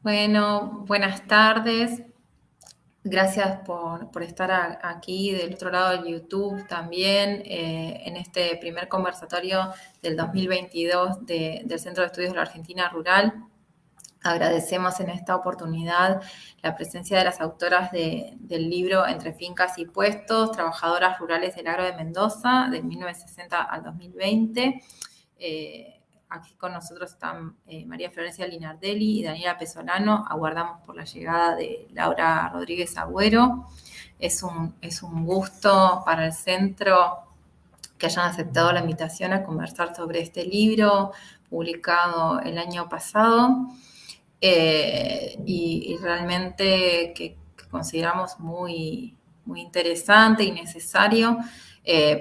Bueno, buenas tardes. Gracias por estar aquí del otro lado del YouTube también en este primer conversatorio del 2022 del Centro de Estudios de la Argentina Rural. Agradecemos en esta oportunidad la presencia de las autoras del libro Entre Fincas y Puestos, Trabajadoras Rurales del Agro de Mendoza, de 1960 al 2020. Aquí con nosotros están María Florencia Linardelli y Daniela Pesolano. Aguardamos por la llegada de Laura Rodríguez Agüero. Es un gusto para el centro que hayan aceptado la invitación a conversar sobre este libro publicado el año pasado y realmente que consideramos muy interesante y necesario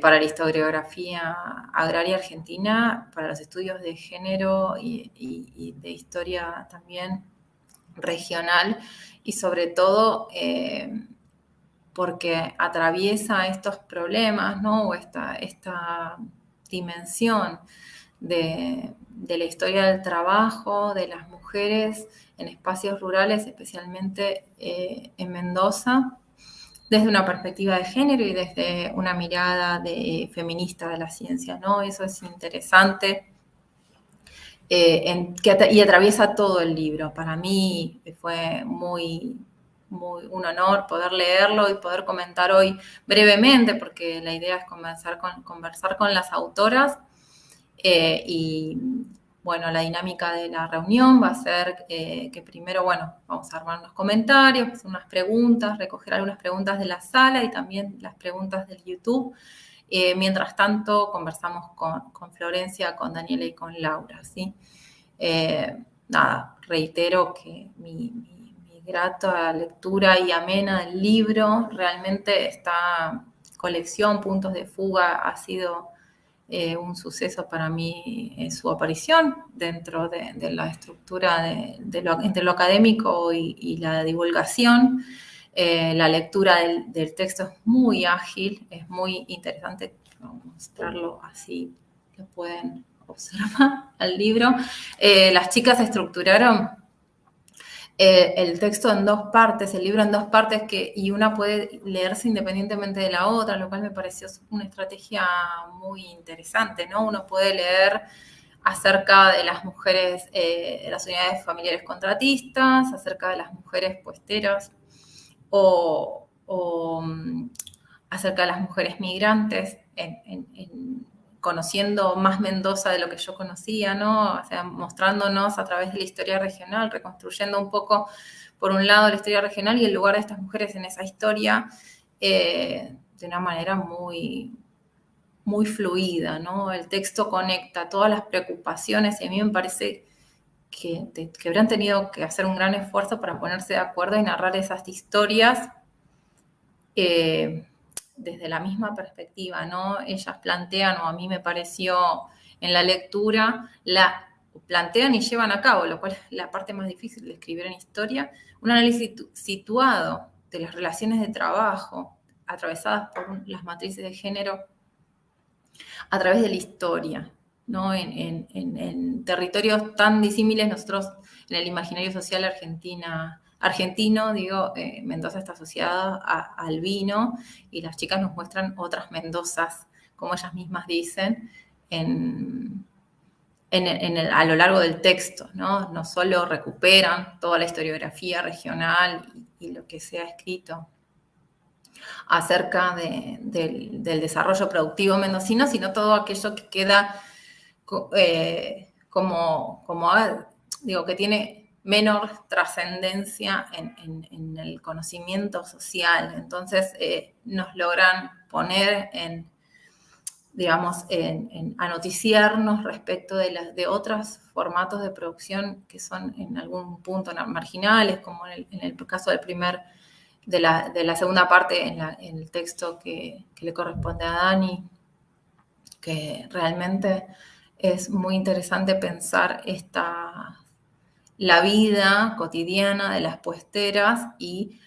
para la historiografía agraria argentina, para los estudios de género y de historia también regional y sobre todo porque atraviesa estos problemas, ¿no? O esta dimensión de la historia del trabajo de las mujeres en espacios rurales, especialmente en Mendoza, desde una perspectiva de género y desde una mirada feminista de la ciencia, ¿no? Eso es interesante y atraviesa todo el libro. Para mí fue muy un honor poder leerlo y poder comentar hoy brevemente, porque la idea es conversar con las autoras y bueno, la dinámica de la reunión va a ser que primero, bueno, vamos a armar unos comentarios, hacer unas preguntas, recoger algunas preguntas de la sala y también las preguntas del YouTube. Mientras tanto, conversamos con Florencia, con Daniela y con Laura, ¿sí? Nada, reitero que mi grata lectura y amena del libro, realmente esta colección, Puntos de Fuga, ha sido un suceso para mí su aparición dentro de la estructura entre lo académico y la divulgación. La lectura del texto es muy ágil, es muy interesante. Vamos a mostrarlo así, lo pueden observar al libro. Las chicas estructuraron el texto en dos partes, el libro en dos partes, y una puede leerse independientemente de la otra, lo cual me pareció una estrategia muy interesante, ¿no? Uno puede leer acerca de las mujeres, de las unidades familiares contratistas, acerca de las mujeres puesteras, o acerca de las mujeres migrantes, conociendo más Mendoza de lo que yo conocía, ¿no? O sea, mostrándonos a través de la historia regional, reconstruyendo un poco, por un lado, la historia regional y el lugar de estas mujeres en esa historia de una manera muy fluida, ¿no? El texto conecta todas las preocupaciones y a mí me parece que habrán tenido que hacer un gran esfuerzo para ponerse de acuerdo y narrar esas historias desde la misma perspectiva, ¿no? Ellas plantean, o a mí me pareció en la lectura, plantean y llevan a cabo, lo cual es la parte más difícil de escribir en historia, un análisis situado de las relaciones de trabajo atravesadas por las matrices de género a través de la historia, ¿no? En territorios tan disímiles, nosotros en el imaginario social argentino, digo, Mendoza está asociada al vino y las chicas nos muestran otras Mendozas, como ellas mismas dicen, a lo largo del texto, ¿no? No solo recuperan toda la historiografía regional y lo que se ha escrito acerca del desarrollo productivo mendocino, sino todo aquello que queda digo, que tiene menor trascendencia en el conocimiento social. Entonces, nos logran poner a noticiarnos respecto de otros formatos de producción que son en algún punto marginales, como en el caso de la segunda parte en el texto que le corresponde a Dani, que realmente es muy interesante pensar la vida cotidiana de las puesteras y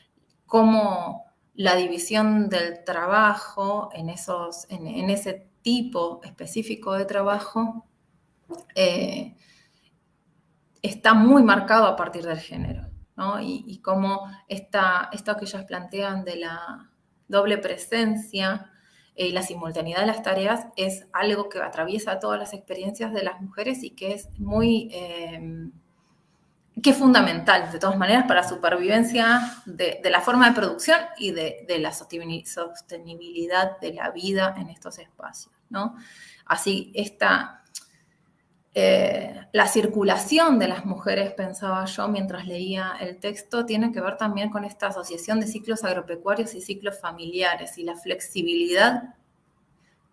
cómo la división del trabajo en ese tipo específico de trabajo está muy marcado a partir del género, ¿no? Y cómo esto que ellas plantean de la doble presencia y la simultaneidad de las tareas es algo que atraviesa todas las experiencias de las mujeres y que es que es fundamental, de todas maneras, para la supervivencia de la forma de producción y de la sostenibilidad de la vida en estos espacios, ¿no? Así, la circulación de las mujeres, pensaba yo mientras leía el texto, tiene que ver también con esta asociación de ciclos agropecuarios y ciclos familiares y la flexibilidad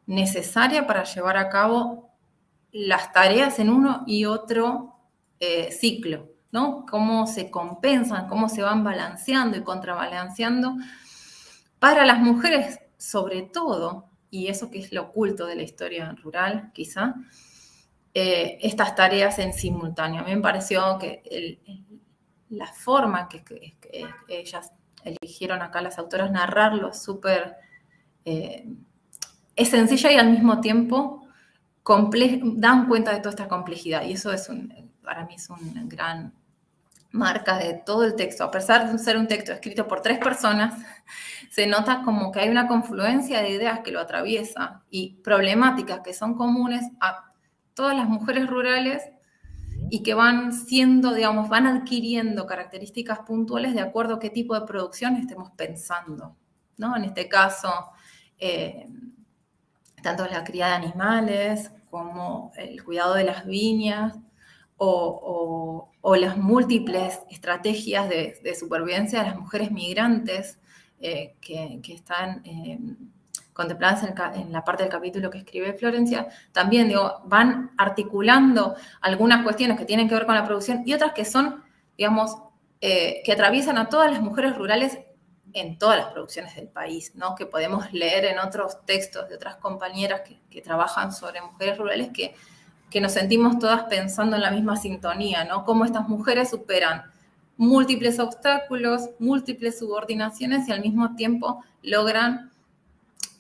necesaria para llevar a cabo las tareas en uno y otro ciclo, ¿no? Cómo se compensan, cómo se van balanceando y contrabalanceando para las mujeres, sobre todo, y eso que es lo oculto de la historia rural, quizá, estas tareas en simultáneo. A mí me pareció que la forma que ellas eligieron acá, las autoras, narrarlo súper es sencilla y al mismo tiempo dan cuenta de toda esta complejidad. Y eso para mí es una gran marca de todo el texto. A pesar de ser un texto escrito por 3 personas, se nota como que hay una confluencia de ideas que lo atraviesa y problemáticas que son comunes a todas las mujeres rurales y que van siendo, digamos, van adquiriendo características puntuales de acuerdo a qué tipo de producción estemos pensando, ¿no? En este caso, tanto la cría de animales como el cuidado de las viñas o las múltiples estrategias de supervivencia de las mujeres migrantes que están contempladas en la parte del capítulo que escribe Florencia, también van articulando algunas cuestiones que tienen que ver con la producción y otras que son, digamos, que atraviesan a todas las mujeres rurales en todas las producciones del país, ¿no? Que podemos leer en otros textos de otras compañeras que trabajan sobre mujeres rurales que nos sentimos todas pensando en la misma sintonía, ¿no? Cómo estas mujeres superan múltiples obstáculos, múltiples subordinaciones y al mismo tiempo logran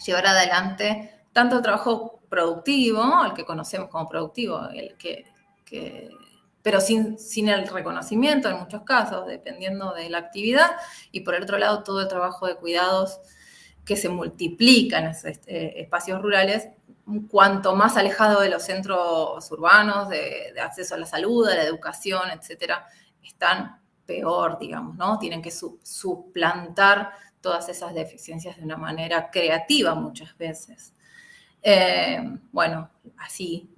llevar adelante tanto el trabajo productivo, el que conocemos como productivo, pero sin el reconocimiento en muchos casos, dependiendo de la actividad, y por el otro lado todo el trabajo de cuidados que se multiplica en esos espacios rurales, cuanto más alejado de los centros urbanos, de acceso a la salud, a la educación, etcétera, están peor, digamos, ¿no? Tienen que suplantar todas esas deficiencias de una manera creativa muchas veces. Bueno, así,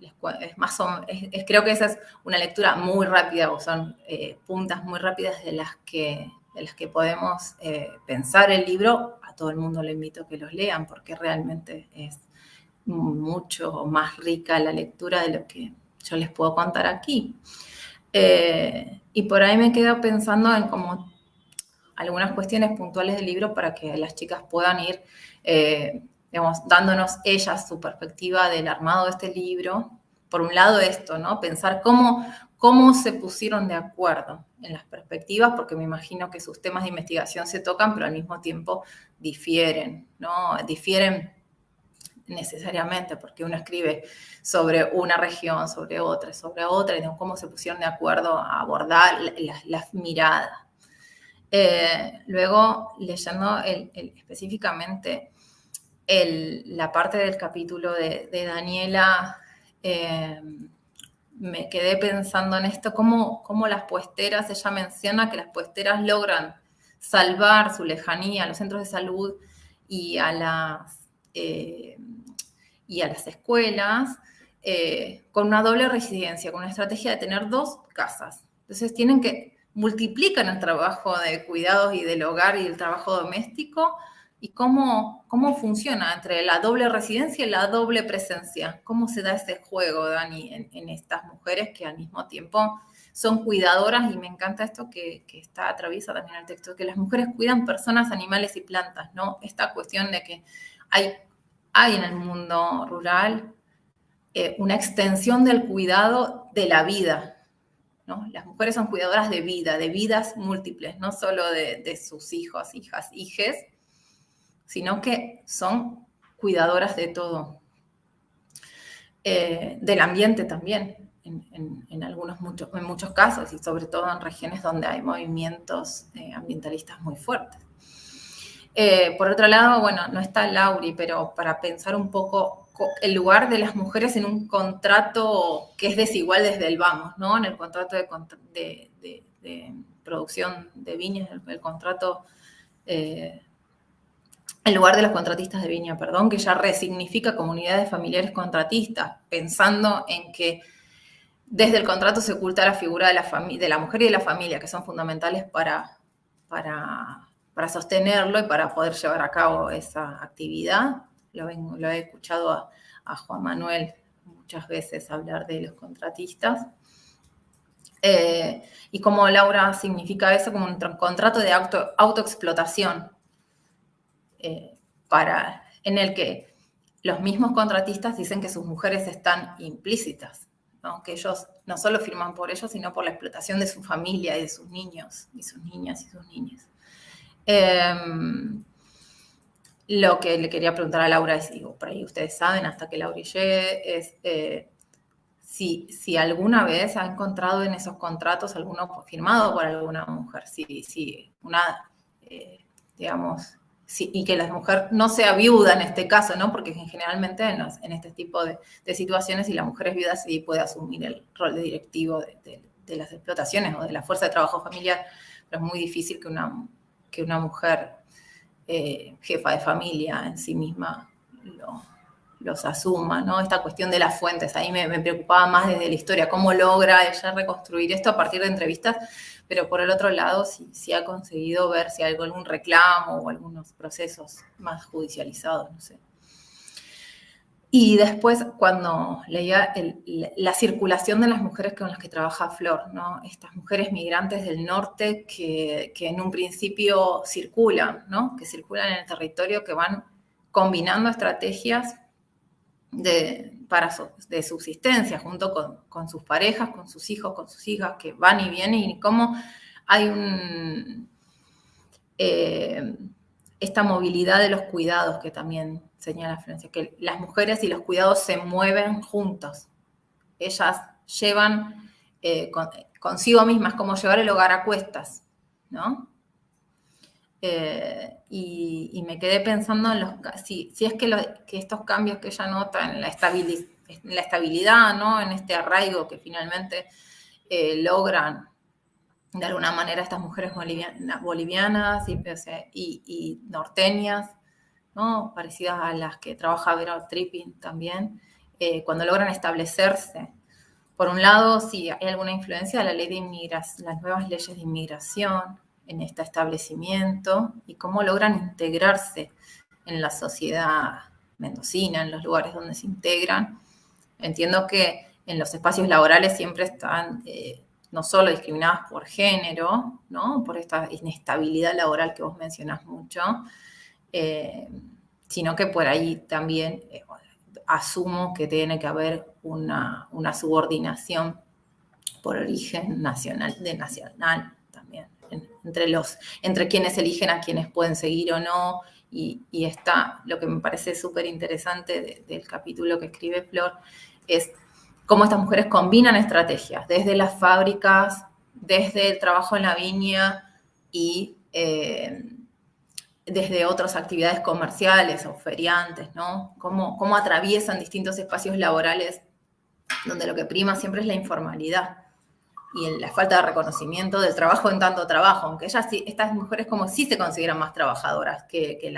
creo que esa es una lectura muy rápida, o son puntas muy rápidas de las que podemos pensar el libro. A todo el mundo le invito a que los lean porque realmente es mucho más rica la lectura de lo que yo les puedo contar aquí. Y por ahí me quedo pensando en como algunas cuestiones puntuales del libro para que las chicas puedan ir, digamos, dándonos ellas su perspectiva del armado de este libro. Por un lado esto, ¿no? Pensar cómo se pusieron de acuerdo en las perspectivas, porque me imagino que sus temas de investigación se tocan, pero al mismo tiempo difieren, ¿no? Difieren necesariamente, porque uno escribe sobre una región, sobre otra, y cómo se pusieron de acuerdo a abordar las miradas. Luego, leyendo específicamente la parte del capítulo de Daniela, me quedé pensando en esto, cómo las puesteras, ella menciona que las puesteras logran salvar su lejanía a los centros de salud y a las escuelas con una doble residencia, con una estrategia de tener 2 casas. Entonces multiplican el trabajo de cuidados y del hogar y el trabajo doméstico, y cómo funciona entre la doble residencia y la doble presencia. ¿Cómo se da ese juego, Dani, en estas mujeres que al mismo tiempo son cuidadoras? Y me encanta esto que atraviesa también el texto, que las mujeres cuidan personas, animales y plantas, ¿no? Esta cuestión de que hay en el mundo rural una extensión del cuidado de la vida, ¿no? Las mujeres son cuidadoras de vida, de vidas múltiples, no solo de sus hijos, hijas, hijes, sino que son cuidadoras de todo. Del ambiente también, en en muchos casos, y sobre todo en regiones donde hay movimientos ambientalistas muy fuertes. Por otro lado, bueno, no está Lauri, pero para pensar un poco el lugar de las mujeres en un contrato que es desigual desde el vamos, ¿no? En el contrato de producción de viñas, el contrato, el lugar de los contratistas de viña, perdón, que ya resignifica comunidades familiares contratistas, pensando en que desde el contrato se oculta la figura de la mujer y de la familia, que son fundamentales para sostenerlo y para poder llevar a cabo esa actividad. Lo he escuchado a Juan Manuel muchas veces hablar de los contratistas. Y como Laura significa eso como un contrato de autoexplotación, en el que los mismos contratistas dicen que sus mujeres están implícitas, ¿no? Que ellos no solo firman por ellos, sino por la explotación de su familia y de sus niños, y sus niñas y sus niñas. Lo que le quería preguntar a Laura es, digo, por ahí ustedes saben, hasta que Laura llegue, es si alguna vez ha encontrado en esos contratos alguno firmado por alguna mujer, digamos, y que la mujer no sea viuda en este caso, ¿no? Porque generalmente en este tipo de situaciones, si la mujer es viuda, sí puede asumir el rol de directivo de las explotaciones o de la fuerza de trabajo familiar, pero es muy difícil que una mujer jefa de familia en sí misma los asuma, ¿no? Esta cuestión de las fuentes, ahí me preocupaba más desde la historia, cómo logra ella reconstruir esto a partir de entrevistas, pero por el otro lado, si ha conseguido ver si hay algún reclamo o algunos procesos más judicializados, no sé. Y después, cuando leía la circulación de las mujeres con las que trabaja Flor, ¿no? Estas mujeres migrantes del norte que en un principio circulan, ¿no? Que circulan en el territorio, que van combinando estrategias de subsistencia junto con sus parejas, con sus hijos, con sus hijas, que van y vienen, y cómo hay esta movilidad de los cuidados que también señala Florencia, que las mujeres y los cuidados se mueven juntos. Ellas llevan consigo mismas, como llevar el hogar a cuestas, ¿no? Y me quedé pensando en si es que estos cambios que ella nota en la estabilidad, ¿no? En este arraigo que finalmente logran de alguna manera estas mujeres bolivianas y norteñas, ¿no? Parecidas a las que trabaja Vera Trippin también, cuando logran establecerse. Por un lado, sí hay alguna influencia de la ley de inmigración, las nuevas leyes de inmigración en este establecimiento y cómo logran integrarse en la sociedad mendocina, en los lugares donde se integran. Entiendo que en los espacios laborales siempre están no solo discriminadas por género, ¿no? Por esta inestabilidad laboral que vos mencionás mucho, sino que por ahí también asumo que tiene que haber una subordinación por origen nacional también, entre quienes eligen a quienes pueden seguir o no, y está lo que me parece súper interesante del capítulo que escribe Flor, es cómo estas mujeres combinan estrategias, desde las fábricas, desde el trabajo en la viña y desde otras actividades comerciales o feriantes, ¿no? Cómo atraviesan distintos espacios laborales donde lo que prima siempre es la informalidad y la falta de reconocimiento del trabajo en tanto trabajo, aunque estas mujeres como sí se consideran más trabajadoras que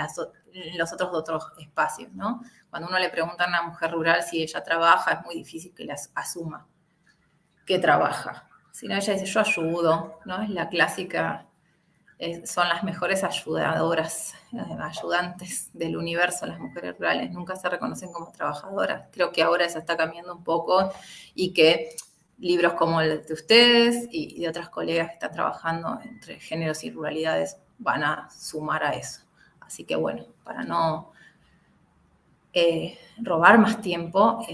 los otros espacios, ¿no? Cuando uno le pregunta a una mujer rural si ella trabaja, es muy difícil que las asuma que trabaja. Si no, ella dice, yo ayudo, ¿no? Es la clásica, son las mejores ayudadoras, ayudantes del universo, las mujeres rurales, nunca se reconocen como trabajadoras. Creo que ahora eso está cambiando un poco y que libros como el de ustedes y de otras colegas que están trabajando entre géneros y ruralidades van a sumar a eso. Así que bueno, para no robar más tiempo,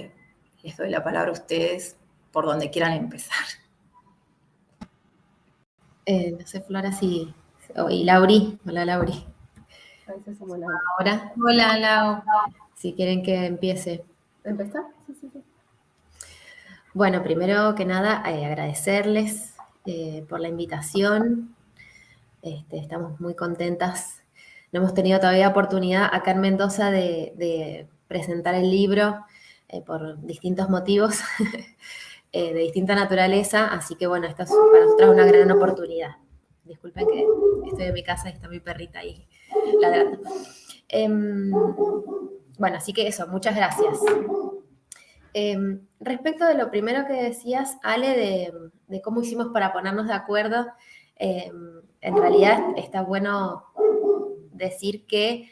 les doy la palabra a ustedes por donde quieran empezar. No sé, Flora, y Lauri. Hola, Lauri. Ahora. Hola, Lau. Si quieren que empiece. ¿Empezar? Sí. Bueno, primero que nada, agradecerles por la invitación. Estamos muy contentas. No hemos tenido todavía oportunidad acá en Mendoza de presentar el libro por distintos motivos, de distinta naturaleza, así que bueno, esta es para nosotras una gran oportunidad. Disculpen que estoy en mi casa y está mi perrita ahí ladrando. Bueno, así que eso, muchas gracias. Respecto de lo primero que decías, Ale, de cómo hicimos para ponernos de acuerdo, en realidad está bueno decir que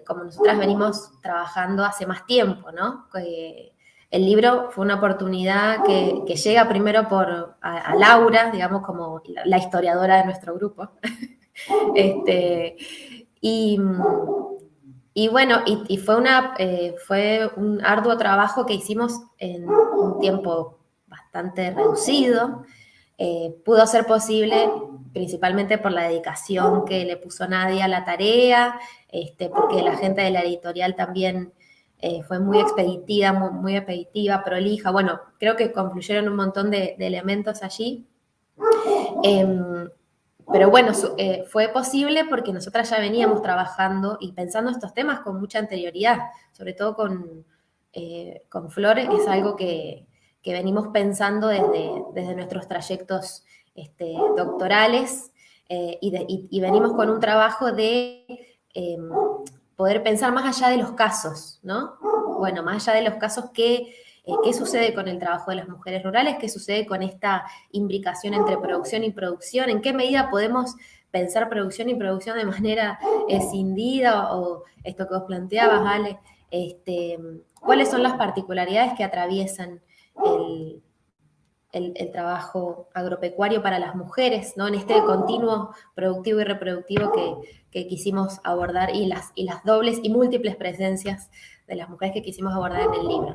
como nosotras venimos trabajando hace más tiempo, ¿no? Que el libro fue una oportunidad que llega primero a Laura, digamos, como la historiadora de nuestro grupo. Y, y bueno, fue un arduo trabajo que hicimos en un tiempo bastante reducido. Pudo ser posible principalmente por la dedicación que le puso Nadia a la tarea, porque la gente de la editorial también fue muy expeditiva, muy expeditiva, prolija. Bueno, creo que confluyeron un montón de elementos allí. Pero bueno, fue posible porque nosotras ya veníamos trabajando y pensando estos temas con mucha anterioridad, sobre todo con Flores, es algo que venimos pensando desde nuestros trayectos doctorales y venimos con un trabajo de poder pensar más allá de los casos, ¿no? Bueno, más allá de los casos, ¿qué sucede con el trabajo de las mujeres rurales? ¿Qué sucede con esta imbricación entre producción y producción? ¿En qué medida podemos pensar producción y producción de manera escindida? O esto que vos planteabas, Ale, ¿cuáles son las particularidades que atraviesan el, el trabajo agropecuario para las mujeres, ¿no? En este continuo productivo y reproductivo que quisimos abordar y las dobles y múltiples presencias de las mujeres que quisimos abordar en el libro.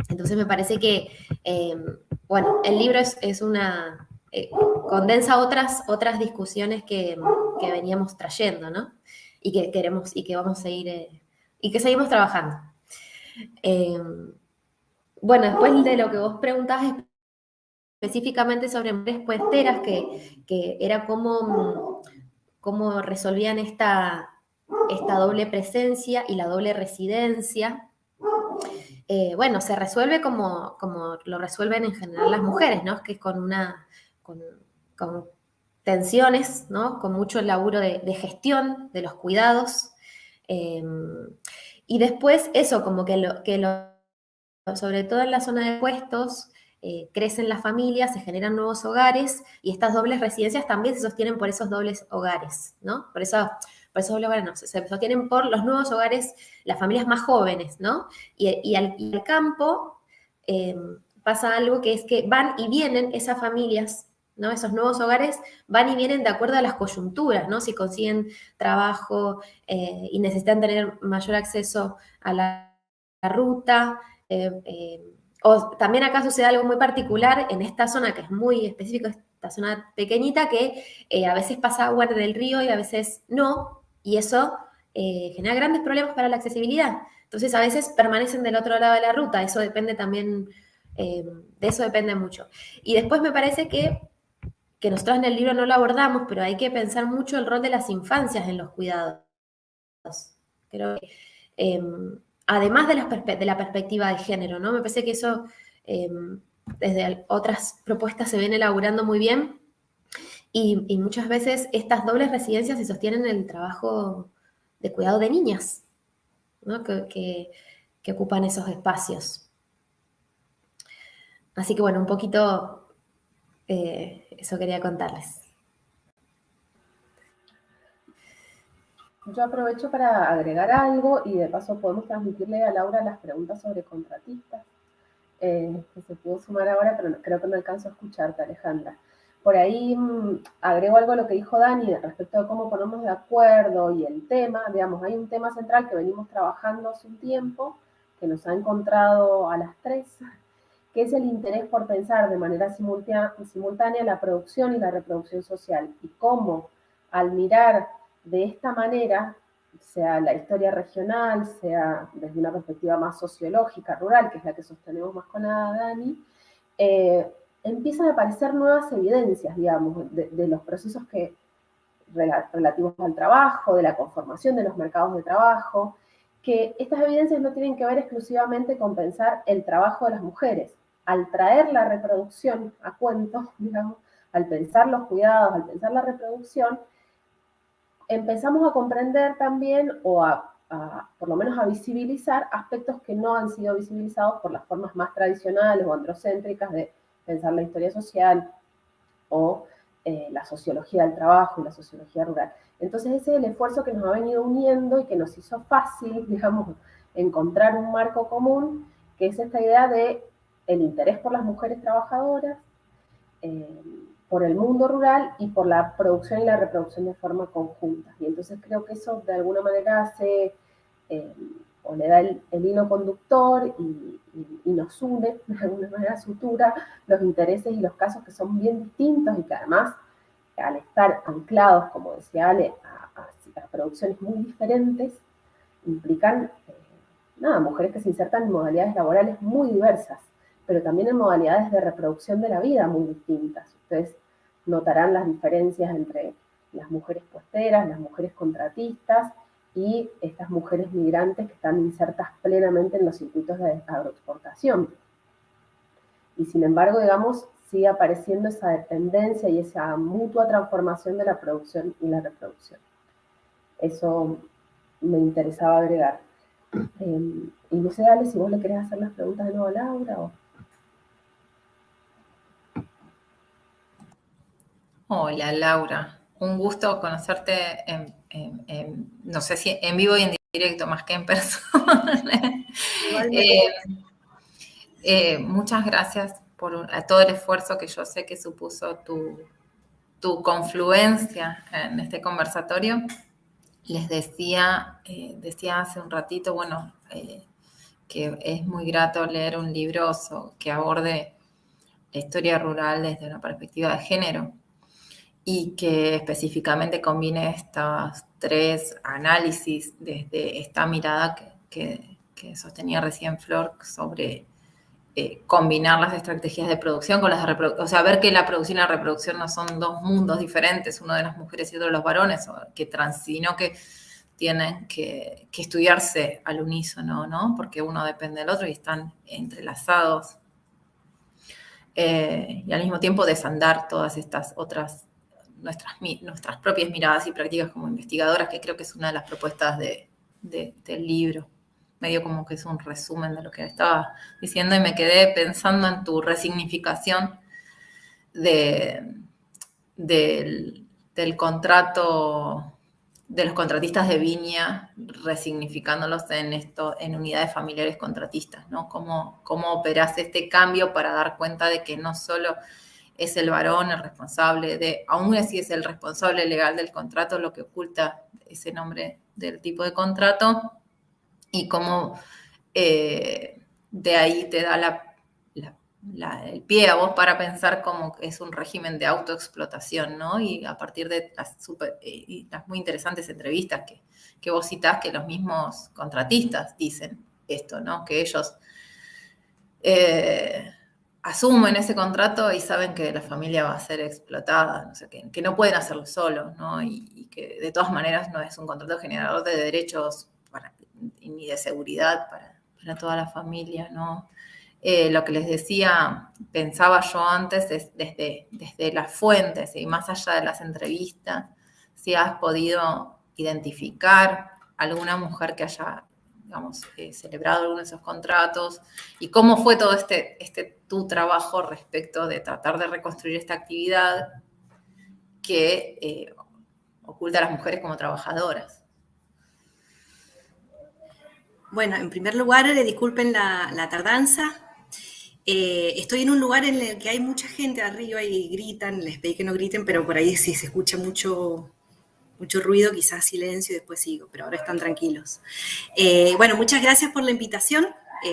Entonces me parece que, bueno, el libro es una... condensa otras discusiones que veníamos trayendo, ¿no? Y que queremos y que vamos a seguir, y que seguimos trabajando. Bueno, después de lo que vos preguntabas específicamente sobre mujeres puesteras, que era cómo resolvían esta doble presencia y la doble residencia. Bueno, se resuelve como lo resuelven en general las mujeres, ¿no? Que es con tensiones, ¿no? Con mucho laburo de gestión de los cuidados. Eh, y después eso, como sobre todo en la zona de puestos, crecen las familias, se generan nuevos hogares y estas dobles residencias también se sostienen por esos dobles hogares, ¿no? Por esos dobles hogares no, se sostienen por los nuevos hogares, las familias más jóvenes, ¿no? Y al campo pasa algo que es que van y vienen esas familias, ¿no? Esos nuevos hogares van y vienen de acuerdo a las coyunturas, ¿no? Si consiguen trabajo y necesitan tener mayor acceso a la ruta, o también acá sucede algo muy particular en esta zona que es muy específica, esta zona pequeñita, que a veces pasa agua del río y a veces no, y eso genera grandes problemas para la accesibilidad. Entonces a veces permanecen del otro lado de la ruta, eso depende también, de eso depende mucho. Y después me parece que nosotros en el libro no lo abordamos, pero hay que pensar mucho el rol de las infancias en los cuidados. Creo que además de la perspectiva de género, ¿no? Me parece que eso desde otras propuestas se viene elaborando muy bien y muchas veces estas dobles residencias se sostienen en el trabajo de cuidado de niñas, ¿no? Que ocupan esos espacios. Así que bueno, un poquito eso quería contarles. Yo aprovecho para agregar algo y de paso podemos transmitirle a Laura las preguntas sobre contratistas, que se pudo sumar ahora, pero creo que no alcanzo a escucharte, Alejandra. Por ahí agrego algo a lo que dijo Dani respecto a cómo ponernos de acuerdo y el tema. Digamos, hay un tema central que venimos trabajando hace un tiempo, que nos ha encontrado a las tres, que es el interés por pensar de manera simultánea la producción y la reproducción social, y cómo al mirar de esta manera, sea la historia regional, sea desde una perspectiva más sociológica, rural, que es la que sostenemos más con la Dani, empiezan a aparecer nuevas evidencias, digamos, de los procesos relativos al trabajo, de la conformación de los mercados de trabajo, que estas evidencias no tienen que ver exclusivamente con pensar el trabajo de las mujeres. Al traer la reproducción a cuento, digamos, al pensar los cuidados, al pensar la reproducción, empezamos a comprender también, o por lo menos a visibilizar aspectos que no han sido visibilizados por las formas más tradicionales o androcéntricas de pensar la historia social o la sociología del trabajo y la sociología rural. Entonces ese es el esfuerzo que nos ha venido uniendo y que nos hizo fácil, digamos, encontrar un marco común, que es esta idea de el interés por las mujeres trabajadoras, por el mundo rural y por la producción y la reproducción de forma conjunta. Y entonces creo que eso de alguna manera hace, o le da el hilo conductor y nos une, de alguna manera sutura los intereses y los casos que son bien distintos y que además, al estar anclados, como decía Ale, a producciones muy diferentes, implican mujeres que se insertan en modalidades laborales muy diversas, pero también en modalidades de reproducción de la vida muy distintas. Ustedes notarán las diferencias entre las mujeres puesteras, las mujeres contratistas y estas mujeres migrantes que están insertas plenamente en los circuitos de agroexportación. Y sin embargo, digamos, sigue apareciendo esa dependencia y esa mutua transformación de la producción y la reproducción. Eso me interesaba agregar. Y no sé, Ale, si vos le querés hacer las preguntas de nuevo a Laura o... Hola Laura, un gusto conocerte no sé si en vivo y en directo más que en persona. Muchas gracias por todo el esfuerzo que yo sé que supuso tu confluencia en este conversatorio. Les decía hace un ratito, bueno, que es muy grato leer un libro que aborde la historia rural desde una perspectiva de género y que específicamente combine estos tres análisis desde esta mirada que sostenía recién Flor sobre combinar las estrategias de producción con las de reproducción, o sea, ver que la producción y la reproducción no son dos mundos diferentes, uno de las mujeres y otro de los varones, sino que tienen que estudiarse al unísono, ¿no? Porque uno depende del otro y están entrelazados. Y al mismo tiempo desandar todas estas otras, nuestras propias miradas y prácticas como investigadoras, que creo que es una de las propuestas del libro. Medio como que es un resumen de lo que estaba diciendo y me quedé pensando en tu resignificación del contrato, de los contratistas de viña, resignificándolos en unidades familiares contratistas, ¿no? ¿Cómo operás este cambio para dar cuenta de que no solo es el varón el responsable aún así es el responsable legal del contrato, lo que oculta ese nombre del tipo de contrato, y cómo de ahí te da el pie a vos para pensar cómo es un régimen de autoexplotación, ¿no? Y a partir de las muy interesantes entrevistas que vos citás, que los mismos contratistas dicen esto, ¿no? Que ellos asumen ese contrato y saben que la familia va a ser explotada, no sé, que no pueden hacerlo solos, ¿no? Y que de todas maneras no es un contrato generador de derechos ni de seguridad para toda la familia, ¿no? Lo que les decía, pensaba yo antes, es desde las fuentes y más allá de las entrevistas, si has podido identificar alguna mujer que haya, digamos, celebrado alguno de esos contratos y cómo fue todo tu trabajo respecto de tratar de reconstruir esta actividad que oculta a las mujeres como trabajadoras. Bueno, en primer lugar, disculpen la tardanza. Estoy en un lugar en el que hay mucha gente arriba y gritan, les pedí que no griten, pero por ahí sí se escucha mucho ruido, quizás silencio y después sigo, pero ahora están tranquilos. Bueno, muchas gracias por la invitación.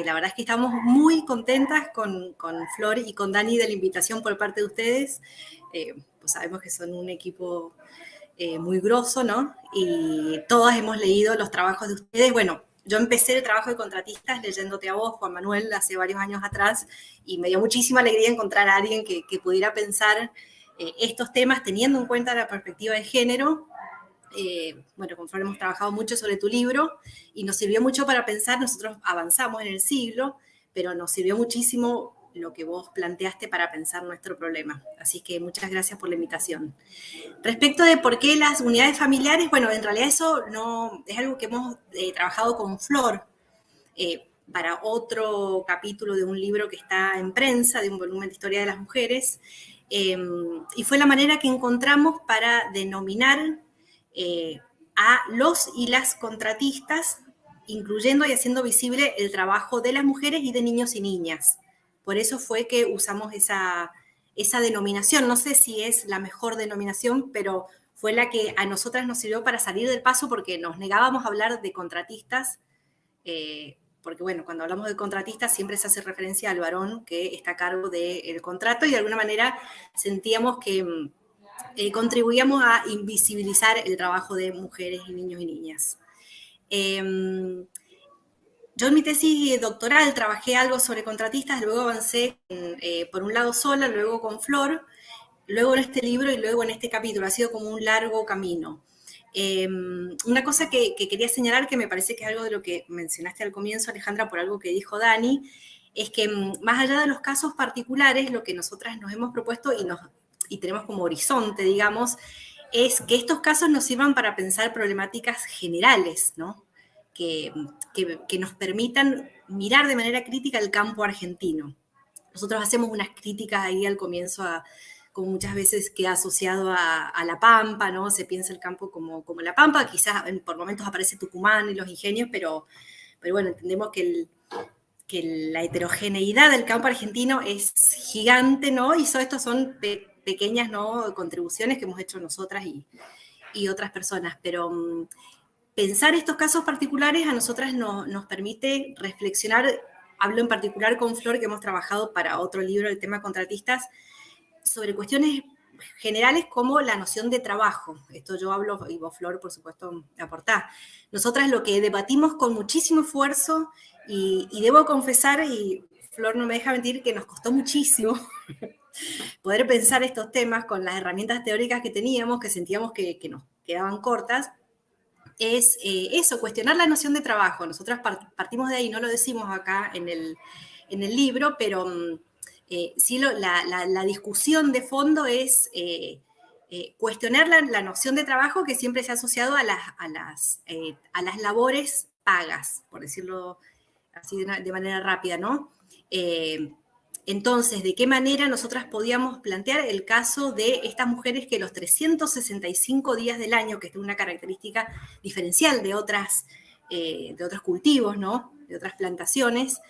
La verdad es que estamos muy contentas con Flor y con Dani de la invitación por parte de ustedes. Pues sabemos que son un equipo muy grosso, ¿no? Y todas hemos leído los trabajos de ustedes. Bueno, yo empecé el trabajo de contratistas leyéndote a vos, Juan Manuel, hace varios años atrás, y me dio muchísima alegría encontrar a alguien que pudiera pensar estos temas teniendo en cuenta la perspectiva de género. Bueno, con Flor hemos trabajado mucho sobre tu libro y nos sirvió mucho para pensar. Nosotros avanzamos en el siglo, pero nos sirvió muchísimo lo que vos planteaste para pensar nuestro problema. Así que muchas gracias por la invitación. Respecto de por qué las unidades familiares, bueno, en realidad eso no es algo que hemos trabajado con Flor para otro capítulo de un libro que está en prensa, de un volumen de historia de las mujeres, y fue la manera que encontramos para denominar a los y las contratistas, incluyendo y haciendo visible el trabajo de las mujeres y de niños y niñas. Por eso fue que usamos esa denominación. No sé si es la mejor denominación, pero fue la que a nosotras nos sirvió para salir del paso, porque nos negábamos a hablar de contratistas, porque bueno, cuando hablamos de contratistas siempre se hace referencia al varón que está a cargo del contrato, y de alguna manera sentíamos que contribuíamos a invisibilizar el trabajo de mujeres y niños y niñas. Yo en mi tesis doctoral trabajé algo sobre contratistas, luego avancé por un lado sola, luego con Flor, luego en este libro y luego en este capítulo. Ha sido como un largo camino. Una cosa que quería señalar, que me parece que es algo de lo que mencionaste al comienzo, Alejandra, por algo que dijo Dani, es que más allá de los casos particulares, lo que nosotras nos hemos propuesto y tenemos como horizonte, digamos, es que estos casos nos sirvan para pensar problemáticas generales, ¿no? Que nos permitan mirar de manera crítica el campo argentino. Nosotros hacemos unas críticas ahí al comienzo como muchas veces queda asociado a La Pampa, ¿no? Se piensa el campo como La Pampa, quizás por momentos aparece Tucumán y los ingenios, pero bueno, entendemos que la heterogeneidad del campo argentino es gigante, ¿no? Y estos son pequeñas, ¿no?, contribuciones que hemos hecho nosotras y otras personas, pero pensar estos casos particulares a nosotras nos permite reflexionar. Hablo en particular con Flor, que hemos trabajado para otro libro, el tema contratistas, sobre cuestiones generales como la noción de trabajo. Esto yo hablo, y vos, Flor, por supuesto, aportá. Nosotras lo que debatimos con muchísimo esfuerzo, y debo confesar, y Flor no me deja mentir, que nos costó muchísimo poder pensar estos temas con las herramientas teóricas que teníamos, que sentíamos que nos quedaban cortas, es eso, cuestionar la noción de trabajo. Nosotras partimos de ahí, no lo decimos acá en el libro, pero sí la discusión de fondo es cuestionar la noción de trabajo, que siempre se ha asociado a las labores pagas, por decirlo así de manera rápida, ¿no? Entonces, ¿de qué manera nosotras podíamos plantear el caso de estas mujeres que los 365 días del año, que es una característica diferencial de otros cultivos, ¿no?, de otras plantaciones,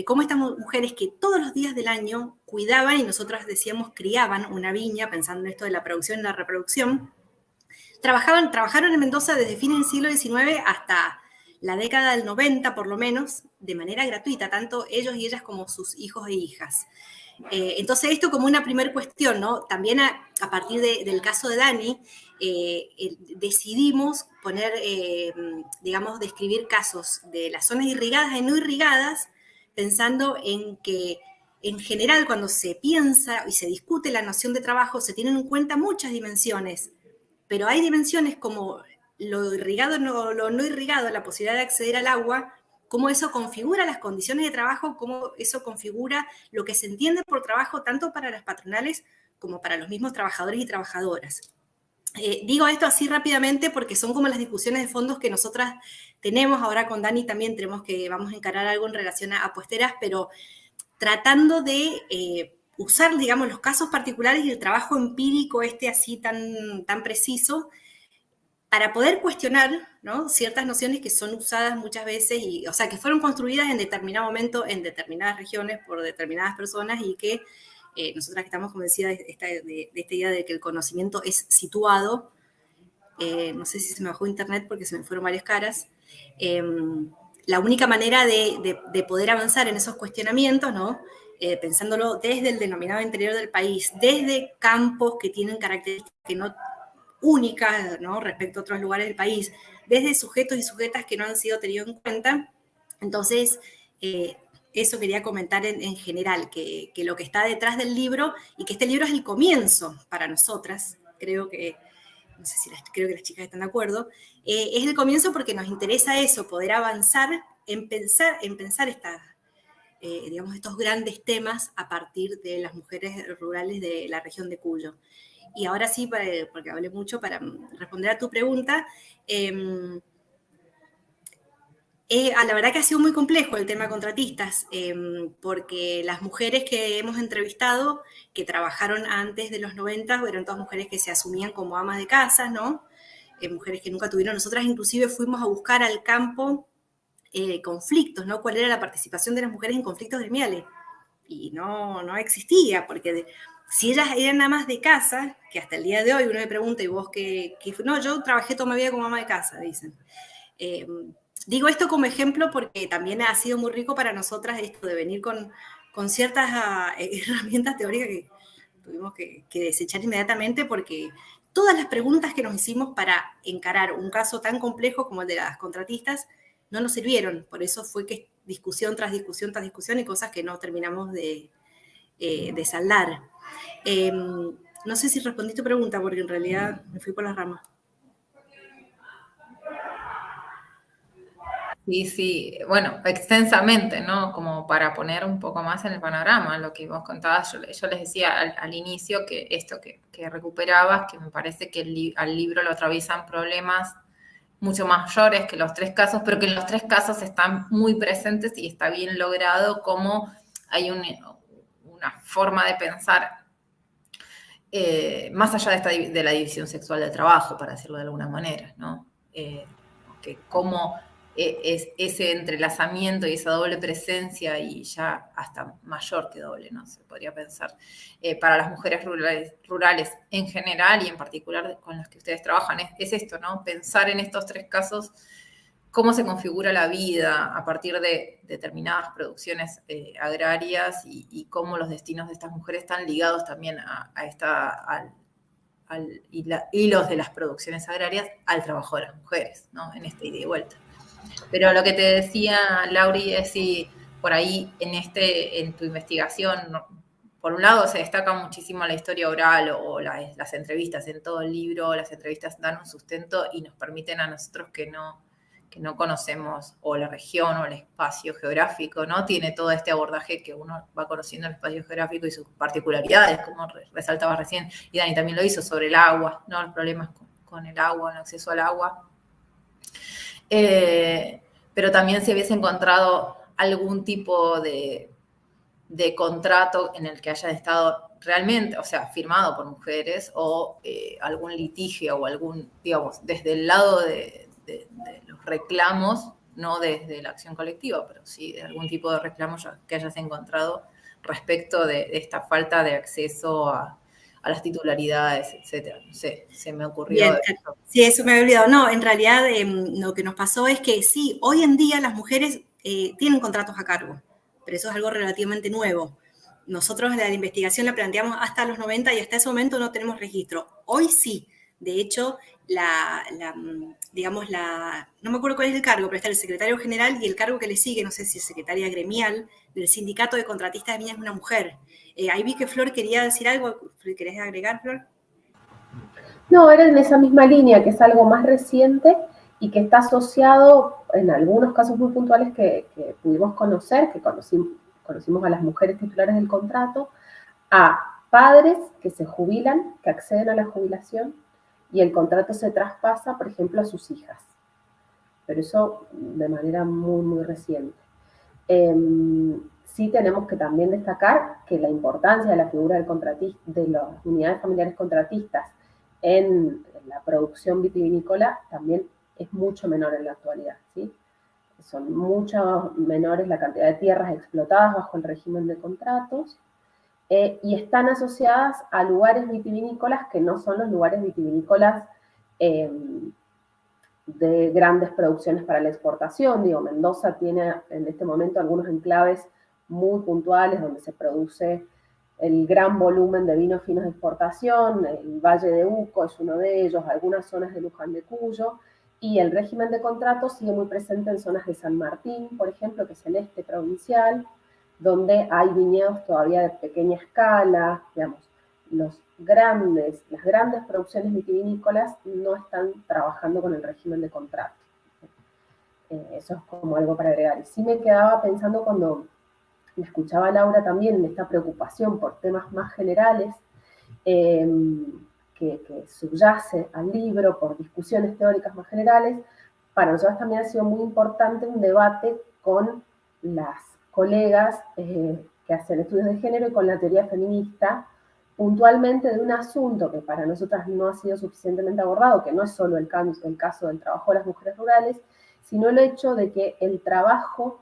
cómo estas mujeres que todos los días del año cuidaban, y nosotras decíamos criaban una viña, pensando en esto de la producción y la reproducción, trabajaron en Mendoza desde fines del siglo XIX hasta la década del 90, por lo menos, de manera gratuita, tanto ellos y ellas como sus hijos e hijas. Entonces, esto como una primera cuestión, ¿no? También a partir del caso de Dani, decidimos poner, digamos, describir casos de las zonas irrigadas y no irrigadas, pensando en que, en general, cuando se piensa y se discute la noción de trabajo, se tienen en cuenta muchas dimensiones, pero hay dimensiones como lo irrigado, lo no irrigado, la posibilidad de acceder al agua, cómo eso configura las condiciones de trabajo, cómo eso configura lo que se entiende por trabajo, tanto para las patronales como para los mismos trabajadores y trabajadoras. Digo esto así rápidamente porque son como las discusiones de fondos que nosotras tenemos. Ahora con Dani también vamos a encarar algo en relación a puesteras, pero tratando de usar, digamos, los casos particulares y el trabajo empírico así tan preciso, para poder cuestionar, ¿no?, ciertas nociones que son usadas muchas veces, o sea, que fueron construidas en determinado momento, en determinadas regiones, por determinadas personas, y que nosotras estamos convencidas de esta idea de que el conocimiento es situado. No sé si se me bajó internet porque se me fueron varias caras. La única manera de poder avanzar en esos cuestionamientos, ¿no?, pensándolo desde el denominado interior del país, desde campos que tienen características que no únicas, ¿no?, respecto a otros lugares del país, desde sujetos y sujetas que no han sido tenidos en cuenta. Entonces, eso quería comentar en general, que lo que está detrás del libro, y que este libro es el comienzo para nosotras, creo que, no sé si creo que las chicas están de acuerdo, es el comienzo porque nos interesa eso, poder avanzar en pensar digamos, estos grandes temas a partir de las mujeres rurales de la región de Cuyo. Y ahora sí, porque hablé mucho, para responder a tu pregunta, la verdad que ha sido muy complejo el tema contratistas, porque las mujeres que hemos entrevistado, que trabajaron antes de los 90, eran todas mujeres que se asumían como amas de casa, ¿no? Mujeres que nunca tuvieron. Nosotras inclusive fuimos a buscar al campo conflictos, ¿no? ¿Cuál era la participación de las mujeres en conflictos gremiales? Y no existía, porque si ellas eran amas de casa, que hasta el día de hoy uno me pregunta, ¿y vos qué? No, yo trabajé toda mi vida como ama de casa, dicen. Digo esto como ejemplo porque también ha sido muy rico para nosotras esto de venir con ciertas herramientas teóricas que tuvimos que desechar inmediatamente, porque todas las preguntas que nos hicimos para encarar un caso tan complejo como el de las contratistas no nos sirvieron. Por eso fue que discusión tras discusión tras discusión y cosas que no terminamos de saldar. No sé si respondí tu pregunta, porque en realidad me fui por las ramas. Sí, bueno, extensamente, ¿no? Como para poner un poco más en el panorama lo que vos contabas, yo les decía al inicio que esto que recuperabas, que me parece que al libro lo atraviesan problemas mucho mayores que los 3 casos, pero que en los 3 casos están muy presentes y está bien logrado cómo hay una forma de pensar más allá de la división sexual del trabajo, para decirlo de alguna manera, ¿no? Que cómo es ese entrelazamiento y esa doble presencia, y ya hasta mayor que doble, ¿no? Se podría pensar, para las mujeres rurales en general y en particular con las que ustedes trabajan, es esto, ¿no? Pensar en estos 3 casos, cómo se configura la vida a partir de determinadas producciones agrarias y cómo los destinos de estas mujeres están ligados también al hilos de las producciones agrarias al trabajo de las mujeres, ¿no? En esta ida y vuelta. Pero lo que te decía, Lauri, es si por ahí en tu investigación, por un lado se destaca muchísimo la historia oral o las entrevistas en todo el libro, las entrevistas dan un sustento y nos permiten a nosotros que no conocemos o la región o el espacio geográfico, ¿no? Tiene todo este abordaje que uno va conociendo el espacio geográfico y sus particularidades, como resaltaba recién, y Dani también lo hizo, sobre el agua, ¿no? Los problemas con el agua, el acceso al agua. Pero también si hubiese encontrado algún tipo de contrato en el que hayan estado realmente, o sea, firmado por mujeres, o algún litigio o algún, digamos, desde el lado de los reclamos, no desde la acción colectiva, pero sí de algún tipo de reclamo que hayas encontrado respecto de esta falta de acceso a las titularidades, etcétera. No sé, se me ocurrió. Bien, sí, eso me había olvidado. No, en realidad lo que nos pasó es que sí, hoy en día las mujeres tienen contratos a cargo, pero eso es algo relativamente nuevo. Nosotros la investigación la planteamos hasta los 90 y hasta ese momento no tenemos registro. Hoy sí. De hecho, digamos, no me acuerdo cuál es el cargo, pero está el secretario general y el cargo que le sigue, no sé si es secretaria gremial, del sindicato de contratistas de viñas, es una mujer. Ahí vi que Flor quería decir algo. ¿Querés agregar, Flor? No, era en esa misma línea, que es algo más reciente y que está asociado en algunos casos muy puntuales que pudimos conocer, que conocimos a las mujeres titulares del contrato, a padres que se jubilan, que acceden a la jubilación, y el contrato se traspasa, por ejemplo, a sus hijas. Pero eso de manera muy, muy reciente. Sí tenemos que también destacar que la importancia de la figura del contratista, de las unidades familiares contratistas en la producción vitivinícola también es mucho menor en la actualidad, ¿sí? Son mucho menores la cantidad de tierras explotadas bajo el régimen de contratos, y están asociadas a lugares vitivinícolas que no son los lugares vitivinícolas de grandes producciones para la exportación. Digo, Mendoza tiene en este momento algunos enclaves muy puntuales donde se produce el gran volumen de vinos finos de exportación. El Valle de Uco es uno de ellos, algunas zonas de Luján de Cuyo, Y el régimen de contrato sigue muy presente en zonas de San Martín, por ejemplo, que es el este provincial, donde hay viñedos todavía de pequeña escala, digamos, las grandes producciones vitivinícolas no están trabajando con el régimen de contrato. Eso es como algo para agregar. Y sí me quedaba pensando cuando me escuchaba Laura también en esta preocupación por temas más generales, que subyace al libro, por discusiones teóricas más generales. Para nosotros también ha sido muy importante un debate con las colegas que hacen estudios de género y con la teoría feminista, puntualmente de un asunto que para nosotras no ha sido suficientemente abordado, que no es solo el caso del trabajo de las mujeres rurales, sino el hecho de que el trabajo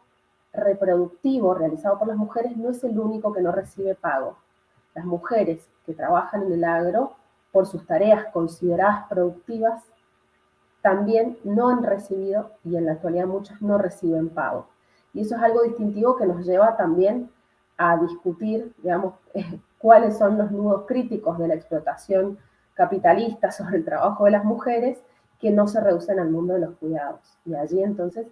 reproductivo realizado por las mujeres no es el único que no recibe pago. Las mujeres que trabajan en el agro, por sus tareas consideradas productivas, también no han recibido, y en la actualidad muchas no reciben pago. Y eso es algo distintivo que nos lleva también a discutir, digamos, cuáles son los nudos críticos de la explotación capitalista sobre el trabajo de las mujeres que no se reducen al mundo de los cuidados. Y allí entonces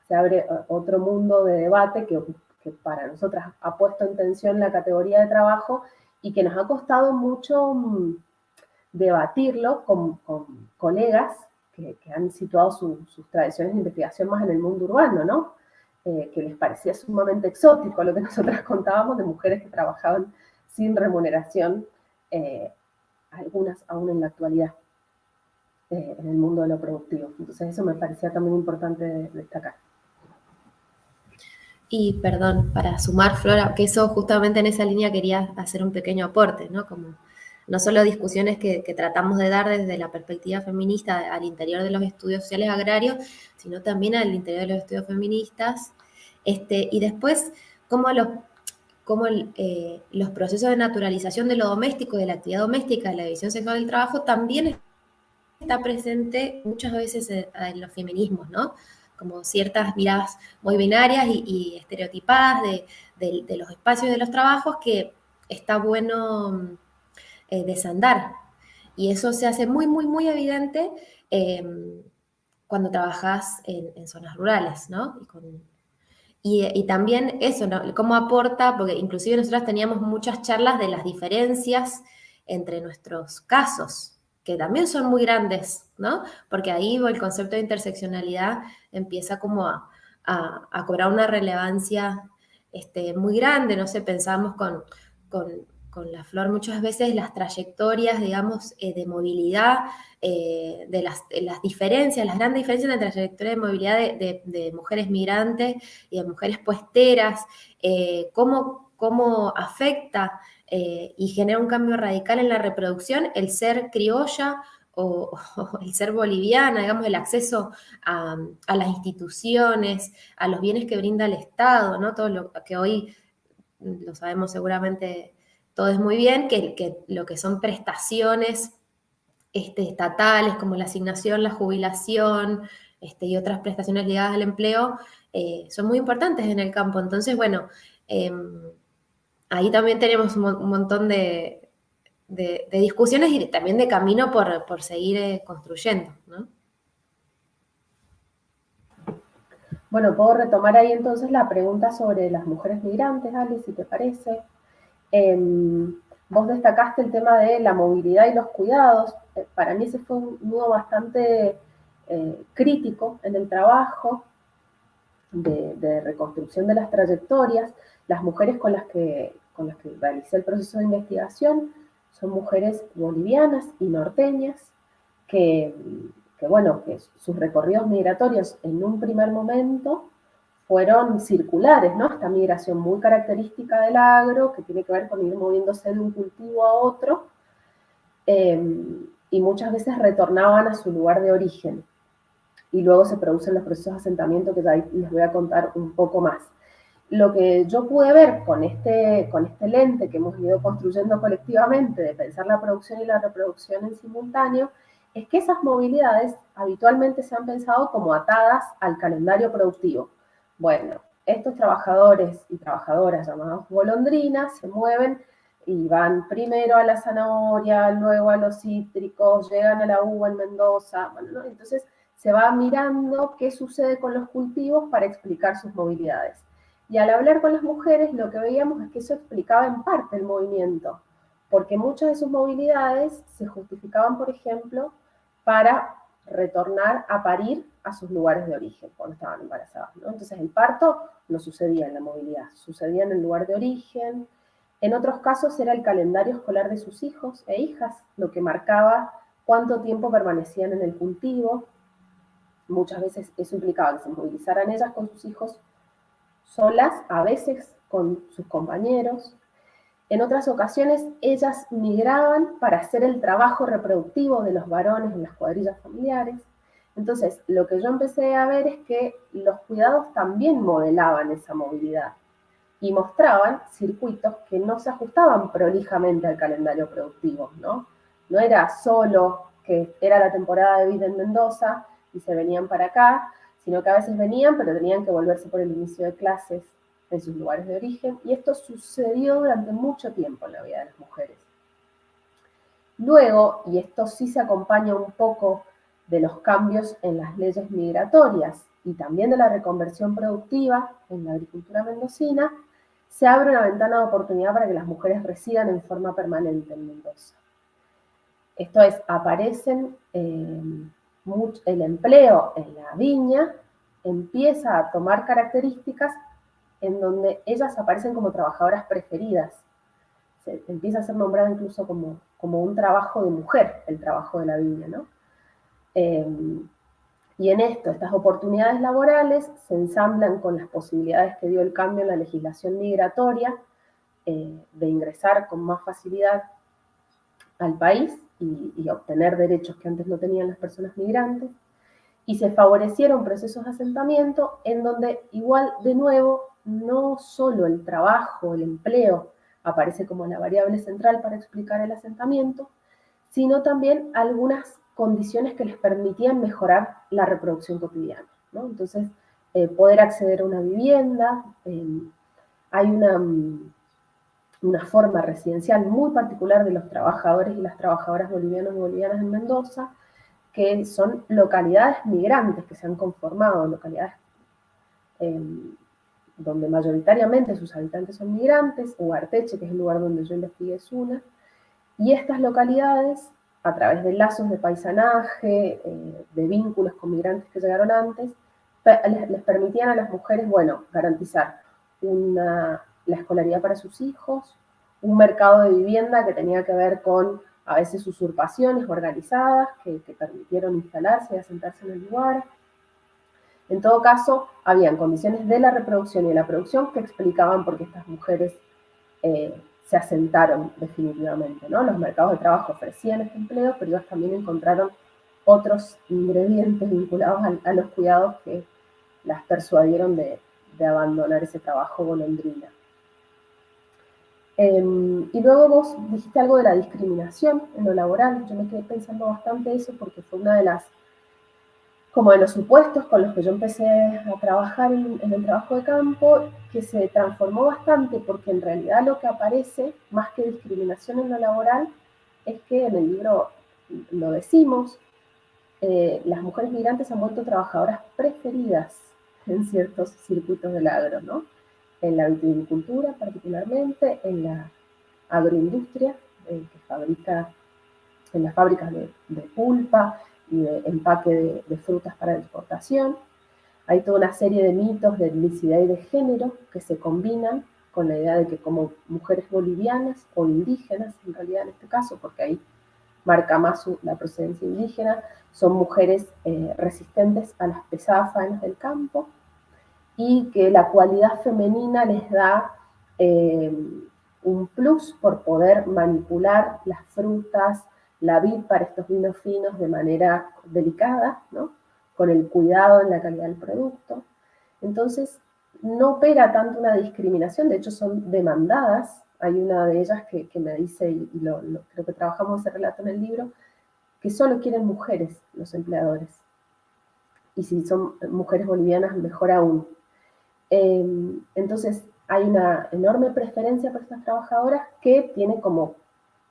se abre otro mundo de debate que para nosotras ha puesto en tensión la categoría de trabajo y que nos ha costado mucho debatirlo con colegas que han situado sus tradiciones de investigación más en el mundo urbano, ¿no? Que les parecía sumamente exótico lo que nosotras contábamos de mujeres que trabajaban sin remuneración, algunas aún en la actualidad, en el mundo de lo productivo. Entonces eso me parecía también importante destacar. Y perdón, para sumar, Flora, que eso justamente en esa línea quería hacer un pequeño aporte, ¿no? Como no solo discusiones que tratamos de dar desde la perspectiva feminista al interior de los estudios sociales agrarios, sino también al interior de los estudios feministas. Y después, cómo los procesos de naturalización de lo doméstico, de la actividad doméstica, de la división sexual del trabajo, también está presente muchas veces en los feminismos, ¿no? Como ciertas miradas muy binarias y estereotipadas de los espacios de los trabajos que está bueno desandar. Y eso se hace muy, muy, muy evidente cuando trabajas en zonas rurales, ¿no? Y también eso, ¿no? Cómo aporta, porque inclusive nosotras teníamos muchas charlas de las diferencias entre nuestros casos, que también son muy grandes, ¿no? Porque ahí el concepto de interseccionalidad empieza como a cobrar una relevancia muy grande, no sé, pensamos con la Flor muchas veces las trayectorias, digamos, de movilidad, de las diferencias, las grandes diferencias entre la trayectoria de movilidad de mujeres migrantes y de mujeres puesteras, cómo afecta y genera un cambio radical en la reproducción el ser criolla o el ser boliviana, digamos, el acceso a las instituciones, a los bienes que brinda el Estado, ¿no? Todo lo que hoy lo sabemos seguramente todos muy bien, que lo que son prestaciones estatales como la asignación, la jubilación y otras prestaciones ligadas al empleo son muy importantes en el campo. Entonces, bueno, ahí también tenemos un montón de discusiones y también de camino por seguir construyendo, ¿no? Bueno, puedo retomar ahí entonces la pregunta sobre las mujeres migrantes, Ali, si te parece. Vos destacaste el tema de la movilidad y los cuidados. Para mí ese fue un nudo bastante crítico en el trabajo de reconstrucción de las trayectorias. Las mujeres con las que realicé el proceso de investigación son mujeres bolivianas y norteñas que sus recorridos migratorios en un primer momento fueron circulares, ¿no? Esta migración muy característica del agro, que tiene que ver con ir moviéndose de un cultivo a otro, y muchas veces retornaban a su lugar de origen. Y luego se producen los procesos de asentamiento, que ya les voy a contar un poco más. Lo que yo pude ver con este lente que hemos ido construyendo colectivamente, de pensar la producción y la reproducción en simultáneo, es que esas movilidades habitualmente se han pensado como atadas al calendario productivo. Bueno, estos trabajadores y trabajadoras llamados golondrinas se mueven y van primero a la zanahoria, luego a los cítricos, llegan a la uva en Mendoza, bueno, ¿no? Entonces se va mirando qué sucede con los cultivos para explicar sus movilidades. Y al hablar con las mujeres, lo que veíamos es que eso explicaba en parte el movimiento, porque muchas de sus movilidades se justificaban, por ejemplo, para retornar a parir a sus lugares de origen cuando estaban embarazadas, ¿no? Entonces el parto no sucedía en la movilidad, sucedía en el lugar de origen. En otros casos era el calendario escolar de sus hijos e hijas lo que marcaba cuánto tiempo permanecían en el cultivo. Muchas veces eso implicaba que se movilizaran ellas con sus hijos solas, a veces con sus compañeros. En otras ocasiones ellas migraban para hacer el trabajo reproductivo de los varones en las cuadrillas familiares. Entonces, lo que yo empecé a ver es que los cuidados también modelaban esa movilidad y mostraban circuitos que no se ajustaban prolijamente al calendario productivo, ¿no? No era solo que era la temporada de vida en Mendoza y se venían para acá, sino que a veces venían, pero tenían que volverse por el inicio de clases en sus lugares de origen, y esto sucedió durante mucho tiempo en la vida de las mujeres. Luego, y esto sí se acompaña un poco de los cambios en las leyes migratorias y también de la reconversión productiva en la agricultura mendocina, se abre una ventana de oportunidad para que las mujeres residan en forma permanente en Mendoza. Esto es, aparecen, el empleo en la viña empieza a tomar características en donde ellas aparecen como trabajadoras preferidas. Se empieza a ser nombrada incluso como un trabajo de mujer, el trabajo de la viña, ¿no? Y en esto, estas oportunidades laborales se ensamblan con las posibilidades que dio el cambio en la legislación migratoria, de ingresar con más facilidad al país y obtener derechos que antes no tenían las personas migrantes, y se favorecieron procesos de asentamiento en donde igual, de nuevo, no solo el trabajo, el empleo aparece como la variable central para explicar el asentamiento, sino también algunas condiciones que les permitían mejorar la reproducción cotidiana, ¿no? Entonces, poder acceder a una vivienda, hay una forma residencial muy particular de los trabajadores y las trabajadoras bolivianos y bolivianas en Mendoza, que son localidades migrantes que se han conformado, localidades donde mayoritariamente sus habitantes son migrantes. Ugarteche, que es el lugar donde yo investigué, es una. Y estas localidades, a través de lazos de paisanaje, de vínculos con migrantes que llegaron antes, les permitían a las mujeres, bueno, garantizar la escolaridad para sus hijos, un mercado de vivienda que tenía que ver con a veces usurpaciones organizadas que permitieron instalarse y asentarse en el lugar. En todo caso, habían condiciones de la reproducción y de la producción que explicaban por qué estas mujeres se asentaron definitivamente, ¿no? Los mercados de trabajo ofrecían este empleo, pero ellos también encontraron otros ingredientes vinculados a los cuidados que las persuadieron de abandonar ese trabajo golondrina. Y luego vos dijiste algo de la discriminación en lo laboral. Yo me quedé pensando bastante eso porque fue una de los supuestos con los que yo empecé a trabajar en el trabajo de campo, que se transformó bastante porque en realidad lo que aparece, más que discriminación en lo laboral, es que en el libro lo decimos, las mujeres migrantes han vuelto trabajadoras preferidas en ciertos circuitos del agro, ¿no? En la viticultura particularmente, en la agroindustria, que fabrica, en las fábricas de pulpa y de empaque de frutas para exportación. Hay toda una serie de mitos de etnicidad y de género que se combinan con la idea de que como mujeres bolivianas o indígenas, en realidad en este caso, porque ahí marca más la procedencia indígena, son mujeres resistentes a las pesadas faenas del campo, y que la cualidad femenina les da un plus por poder manipular las frutas, la vid para estos vinos finos de manera delicada, ¿no? Con el cuidado en la calidad del producto. Entonces, no opera tanto una discriminación, de hecho son demandadas. Hay una de ellas que me dice, y creo que trabajamos ese relato en el libro, que solo quieren mujeres los empleadores. Y si son mujeres bolivianas, mejor aún. Entonces, hay una enorme preferencia por estas trabajadoras que tiene como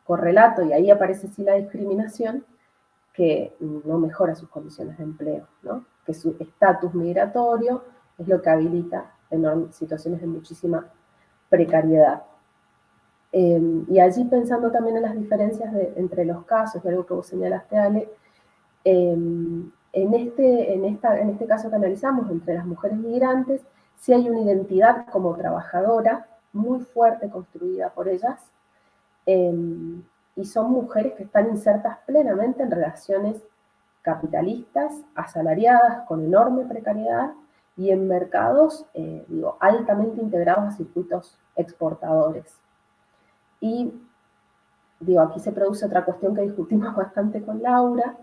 correlato, y ahí aparece sí la discriminación, que no mejora sus condiciones de empleo, ¿no? Que su estatus migratorio es lo que habilita situaciones de muchísima precariedad. Y allí, pensando también en las diferencias entre los casos, y algo que vos señalaste, Ale, en este caso que analizamos entre las mujeres migrantes, sí hay una identidad como trabajadora muy fuerte construida por ellas, y son mujeres que están insertas plenamente en relaciones capitalistas, asalariadas, con enorme precariedad, y en mercados, altamente integrados a circuitos exportadores. Y, aquí se produce otra cuestión que discutimos bastante con Laura,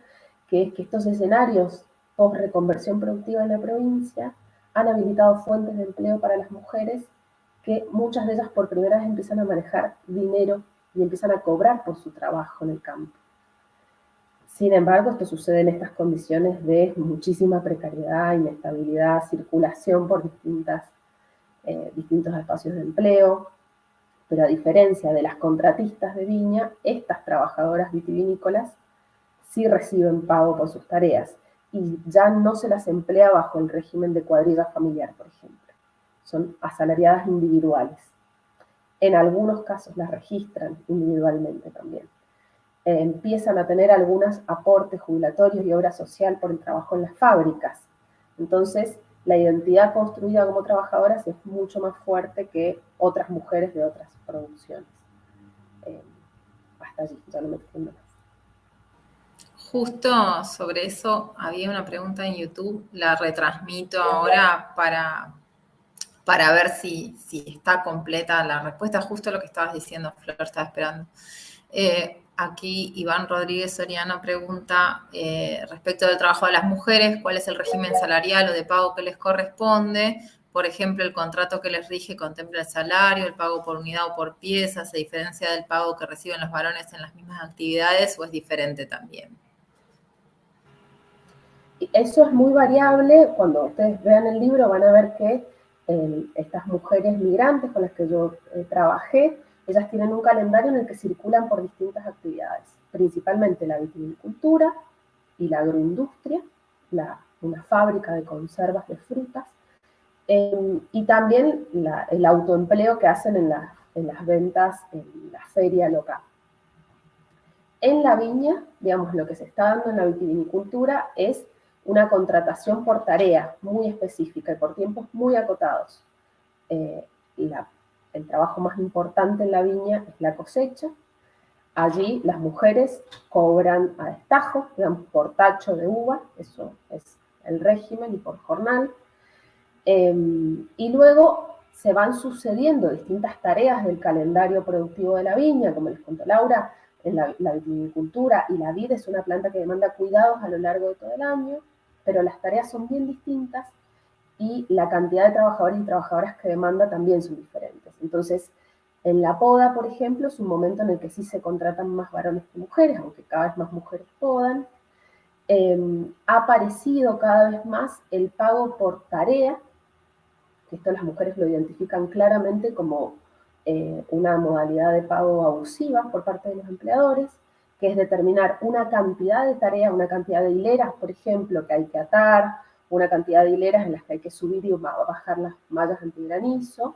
que es que estos escenarios post-reconversión productiva en la provincia han habilitado fuentes de empleo para las mujeres, que muchas de ellas por primera vez empiezan a manejar dinero y empiezan a cobrar por su trabajo en el campo. Sin embargo, esto sucede en estas condiciones de muchísima precariedad, inestabilidad, circulación por distintos espacios de empleo. Pero a diferencia de las contratistas de viña, estas trabajadoras vitivinícolas sí reciben pago por sus tareas, y ya no se las emplea bajo el régimen de cuadrilla familiar, por ejemplo. Son asalariadas individuales. En algunos casos las registran individualmente también. Empiezan a tener algunos aportes jubilatorios y obra social por el trabajo en las fábricas. Entonces, la identidad construida como trabajadoras es mucho más fuerte que otras mujeres de otras producciones. Hasta allí, ya no me extiendo más. Justo sobre eso había una pregunta en YouTube, la retransmito ahora para ver si está completa la respuesta, justo lo que estabas diciendo, Flor, estaba esperando. Aquí Iván Rodríguez Soriano pregunta respecto del trabajo de las mujeres, ¿cuál es el régimen salarial o de pago que les corresponde? Por ejemplo, el contrato que les rige contempla el salario, el pago por unidad o por pieza, ¿se diferencia del pago que reciben los varones en las mismas actividades o es diferente también? Eso es muy variable. Cuando ustedes vean el libro van a ver que estas mujeres migrantes con las que yo trabajé, ellas tienen un calendario en el que circulan por distintas actividades, principalmente la vitivinicultura y la agroindustria, una fábrica de conservas de frutas, y también el autoempleo que hacen en las ventas en la feria local. En la viña, digamos, lo que se está dando en la vitivinicultura es una contratación por tarea muy específica y por tiempos muy acotados. El trabajo más importante en la viña es la cosecha. Allí las mujeres cobran a destajo, digamos, por tacho de uva, eso es el régimen, y por jornal. Y luego se van sucediendo distintas tareas del calendario productivo de la viña, como les contó Laura, en la vitivinicultura, y la vid es una planta que demanda cuidados a lo largo de todo el año, pero las tareas son bien distintas y la cantidad de trabajadores y trabajadoras que demanda también son diferentes. Entonces, en la poda, por ejemplo, es un momento en el que sí se contratan más varones que mujeres, aunque cada vez más mujeres podan. Ha aparecido cada vez más el pago por tarea, que esto las mujeres lo identifican claramente como una modalidad de pago abusiva por parte de los empleadores, que es determinar una cantidad de tareas, una cantidad de hileras, por ejemplo, que hay que atar, una cantidad de hileras en las que hay que subir y bajar las mallas antigranizo.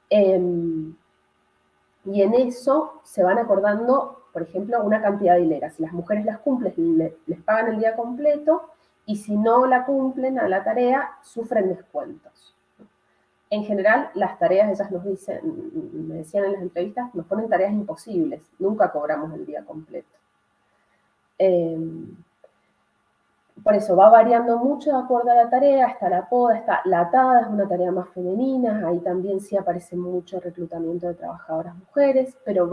Y en eso se van acordando, por ejemplo, una cantidad de hileras. Si las mujeres las cumplen, les pagan el día completo, y si no la cumplen a la tarea, sufren descuentos. En general, las tareas, ellas me decían en las entrevistas, nos ponen tareas imposibles, nunca cobramos el día completo. Por eso va variando mucho de acuerdo a la tarea. Está la poda, está la atada, es una tarea más femenina, ahí también sí aparece mucho reclutamiento de trabajadoras mujeres, pero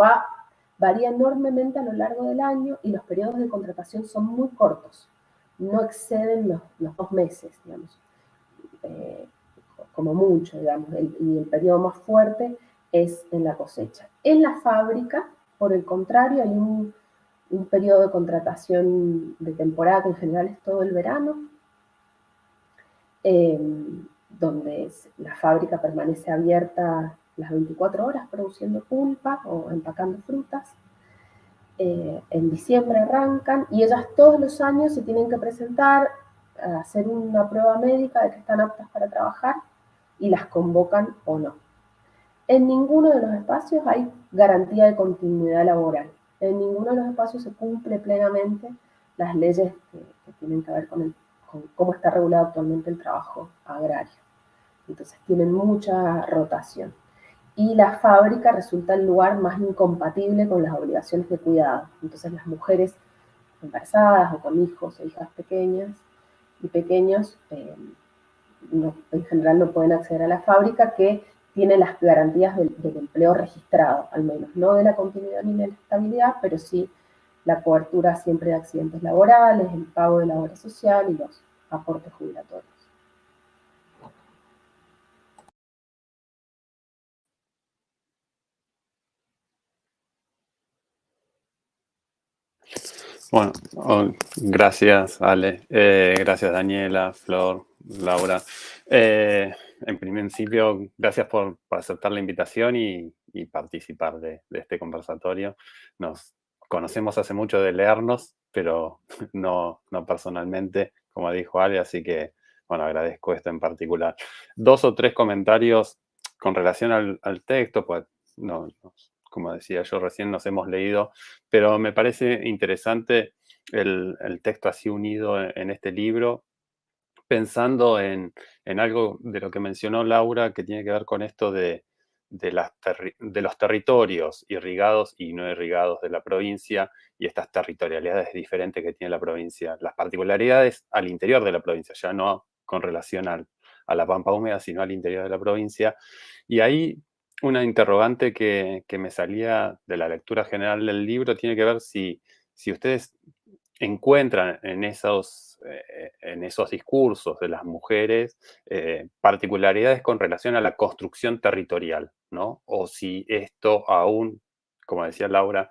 varía enormemente a lo largo del año, y los periodos de contratación son muy cortos, no exceden los 2 meses, digamos. Como mucho, digamos, y el periodo más fuerte es en la cosecha. En la fábrica, por el contrario, hay un periodo de contratación de temporada, que en general es todo el verano, donde la fábrica permanece abierta las 24 horas produciendo pulpa o empacando frutas. En diciembre arrancan y ellas todos los años se tienen que presentar a hacer una prueba médica de que están aptas para trabajar y las convocan o no. En ninguno de los espacios hay garantía de continuidad laboral. En ninguno de los espacios se cumple plenamente las leyes que tienen que ver con cómo está regulado actualmente el trabajo agrario. Entonces tienen mucha rotación. Y la fábrica resulta el lugar más incompatible con las obligaciones de cuidado. Entonces las mujeres embarazadas o con hijos o hijas pequeñas y pequeños en general no pueden acceder a la fábrica, que tiene las garantías del empleo registrado, al menos, no de la continuidad ni de la estabilidad, pero sí la cobertura siempre de accidentes laborales, el pago de la obra social y los aportes jubilatorios. Bueno, gracias Ale, gracias Daniela, Flor, Laura. En principio, gracias por aceptar la invitación y participar de este conversatorio. Nos conocemos hace mucho de leernos, pero no personalmente, como dijo Ale, así que, bueno, agradezco esto en particular. 2 o 3 comentarios con relación al texto, pues como decía yo recién, nos hemos leído, pero me parece interesante el texto así unido en este libro, pensando en algo de lo que mencionó Laura, que tiene que ver con esto de los territorios irrigados y no irrigados de la provincia y estas territorialidades diferentes que tiene la provincia, las particularidades al interior de la provincia, ya no con relación a la pampa húmeda, sino al interior de la provincia. Y ahí una interrogante que me salía de la lectura general del libro tiene que ver si ustedes encuentran en esos discursos de las mujeres particularidades con relación a la construcción territorial, ¿no? O si esto aún, como decía Laura,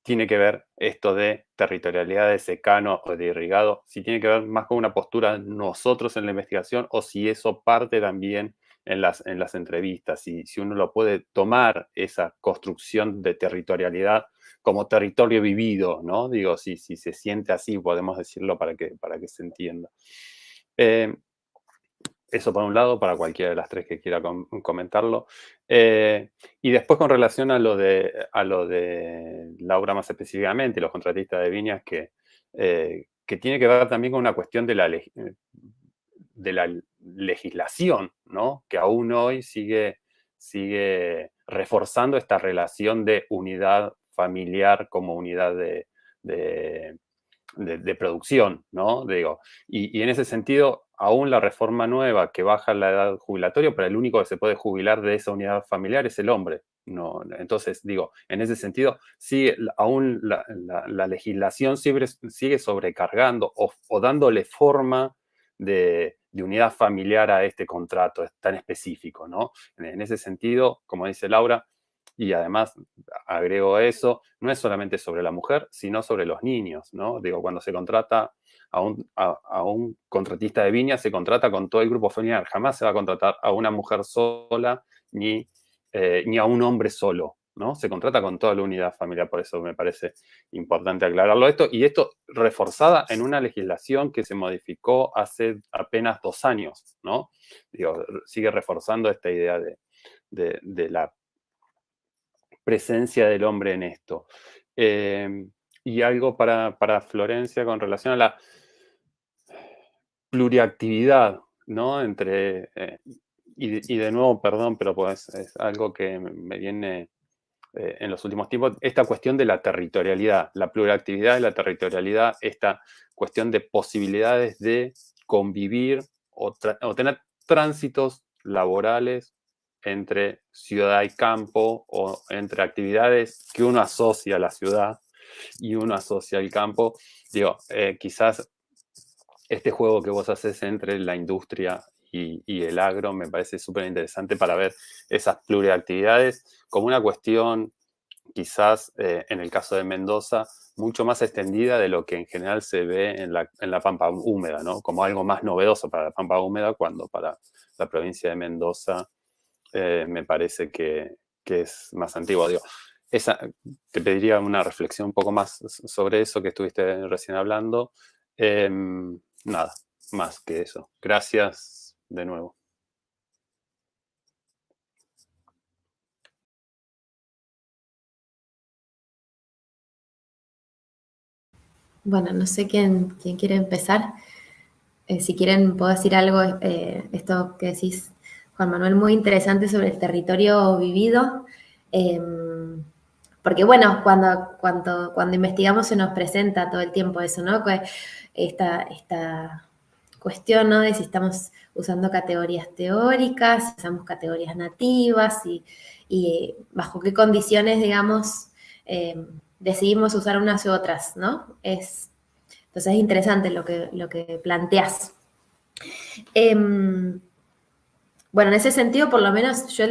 tiene que ver esto de territorialidad de secano o de irrigado, si tiene que ver más con una postura nosotros en la investigación o si eso parte también en las entrevistas, si uno lo puede tomar esa construcción de territorialidad como territorio vivido, ¿no? Digo, si se siente así, podemos decirlo para que se entienda. Eso por un lado, para cualquiera de las 3 que quiera comentarlo. Y después con relación a lo de Laura más específicamente, los contratistas de viñas, que tiene que ver también con una cuestión de la legislación, ¿no? Que aún hoy sigue reforzando esta relación de unidad familiar como unidad de producción, ¿no? Digo, y en ese sentido, aún la reforma nueva que baja la edad jubilatoria, pero el único que se puede jubilar de esa unidad familiar es el hombre. No, entonces, digo, en ese sentido, sí, aún la legislación sigue sobrecargando o dándole forma de unidad familiar a este contrato tan específico, ¿no? En ese sentido, como dice Laura, y además agrego eso, no es solamente sobre la mujer, sino sobre los niños, ¿no? Digo, cuando se contrata a un contratista de viña, se contrata con todo el grupo familiar. Jamás se va a contratar a una mujer sola ni a un hombre solo, ¿no? Se contrata con toda la unidad familiar, por eso me parece importante aclararlo esto. Y esto reforzada en una legislación que se modificó hace apenas 2 años, ¿no? Digo, sigue reforzando esta idea de la presencia del hombre en esto. Y algo para Florencia con relación a la pluriactividad, ¿no? Entre, y de nuevo, perdón, pero pues es algo que me viene en los últimos tiempos, esta cuestión de la territorialidad, la pluriactividad y la territorialidad, esta cuestión de posibilidades de convivir o tener tránsitos laborales entre ciudad y campo o entre actividades que uno asocia a la ciudad y uno asocia al campo. Digo, quizás este juego que vos haces entre la industria y el agro me parece súper interesante para ver esas pluriactividades como una cuestión, quizás en el caso de Mendoza, mucho más extendida de lo que en general se ve en la pampa húmeda, ¿no? Como algo más novedoso para la pampa húmeda, cuando para la provincia de Mendoza me parece que es más antiguo. Digo, te pediría una reflexión un poco más sobre eso que estuviste recién hablando. Nada, más que eso. Gracias de nuevo. Bueno, no sé quién quiere empezar. Si quieren, puedo decir algo, esto que decís, Juan Manuel, muy interesante sobre el territorio vivido. Porque bueno, cuando investigamos se nos presenta todo el tiempo eso, ¿no? Esta cuestión, ¿no? De si estamos usando categorías teóricas, si usamos categorías nativas y bajo qué condiciones, digamos, decidimos usar unas u otras, ¿no? Entonces es interesante lo que planteás. Bueno, en ese sentido, por lo menos yo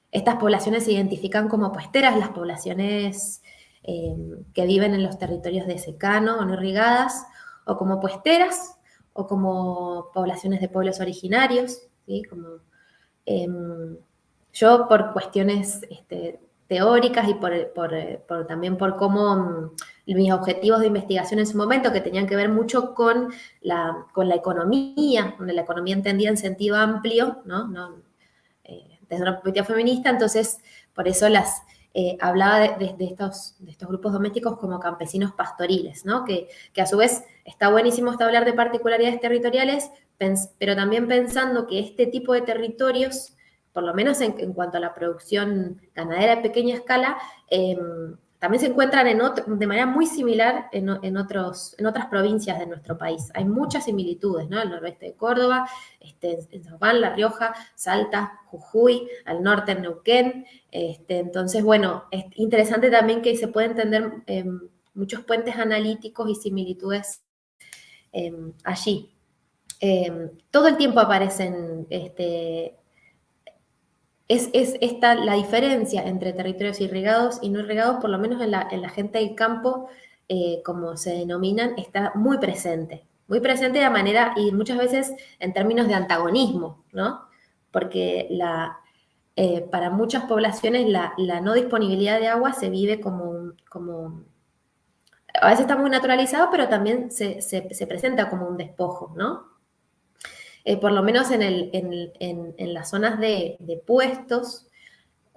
estas poblaciones se identifican como puesteras, las poblaciones que viven en los territorios de secano o no irrigadas, o como puesteras, o como poblaciones de pueblos originarios, ¿sí? Yo por cuestiones teóricas y también por cómo mis objetivos de investigación en su momento, que tenían que ver mucho con la economía entendida en sentido amplio, ¿no? Desde una perspectiva feminista, entonces por eso hablaba de estos grupos domésticos como campesinos pastoriles, ¿no? Que a su vez está buenísimo hablar de particularidades territoriales, pero también pensando que este tipo de territorios, por lo menos en cuanto a la producción ganadera de pequeña escala, también se encuentran de manera muy similar en otras provincias de nuestro país. Hay muchas similitudes, ¿no? El noroeste de Córdoba, en San Juan, La Rioja, Salta, Jujuy, al norte en Neuquén. Entonces, bueno, es interesante también que se puede entender muchos puentes analíticos y similitudes allí. Todo el tiempo aparecen es esta la diferencia entre territorios irrigados y no irrigados, por lo menos en la gente del campo, como se denominan, está muy presente de manera, y muchas veces en términos de antagonismo, ¿no? Porque para muchas poblaciones la no disponibilidad de agua se vive como a veces está muy naturalizado, pero también se presenta como un despojo, ¿no? Por lo menos en las zonas de puestos,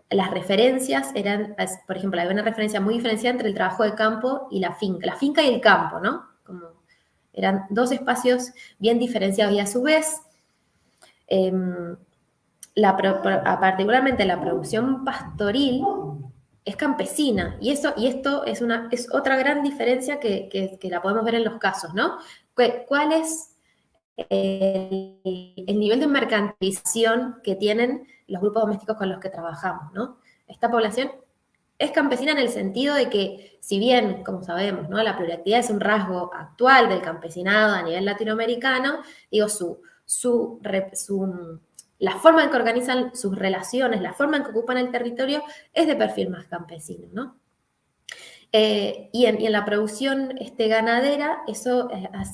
las referencias eran, por ejemplo, había una referencia muy diferenciada entre el trabajo de campo y la finca y el campo, ¿no? Eran dos espacios bien diferenciados y a su vez, particularmente la producción pastoril es campesina y esto es otra gran diferencia que la podemos ver en los casos, ¿no? ¿Cuál es el nivel de mercantilización que tienen los grupos domésticos con los que trabajamos, ¿no? Esta población es campesina en el sentido de que, si bien, como sabemos, ¿no? La pluriactividad es un rasgo actual del campesinado a nivel latinoamericano, digo, la forma en que organizan sus relaciones, la forma en que ocupan el territorio, es de perfil más campesino, ¿no? Y en la producción ganadera, eso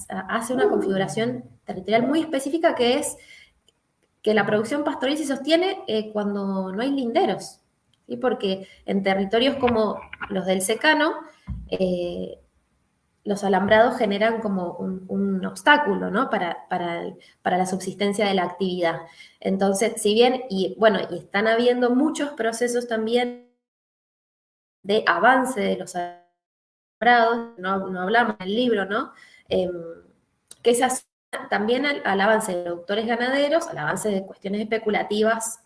hace una configuración territorial muy específica, que es que la producción pastoril se sostiene cuando no hay linderos, ¿sí? Porque en territorios como los del secano, los alambrados generan como un obstáculo, ¿no? para la subsistencia de la actividad. Entonces, si bien, y están habiendo muchos procesos también de avance de los alambrados, no hablamos en el libro, ¿no? Que se asocia también al avance de productores ganaderos, al avance de cuestiones especulativas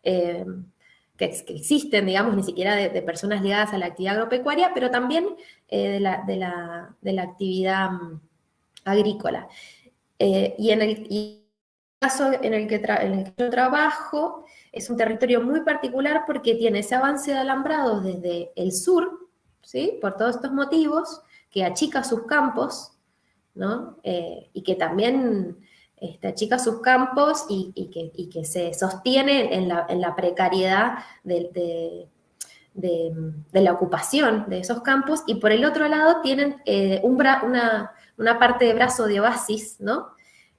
que existen, digamos, ni siquiera de personas ligadas a la actividad agropecuaria, pero también de la actividad agrícola. Y en el caso en el que yo trabajo, es un territorio muy particular porque tiene ese avance de alambrados desde el sur, ¿sí? Por todos estos motivos, que achica sus campos, ¿no? Y que también achica sus campos y que se sostiene en la precariedad de la ocupación de esos campos, y por el otro lado tienen una parte de brazo de oasis, ¿no?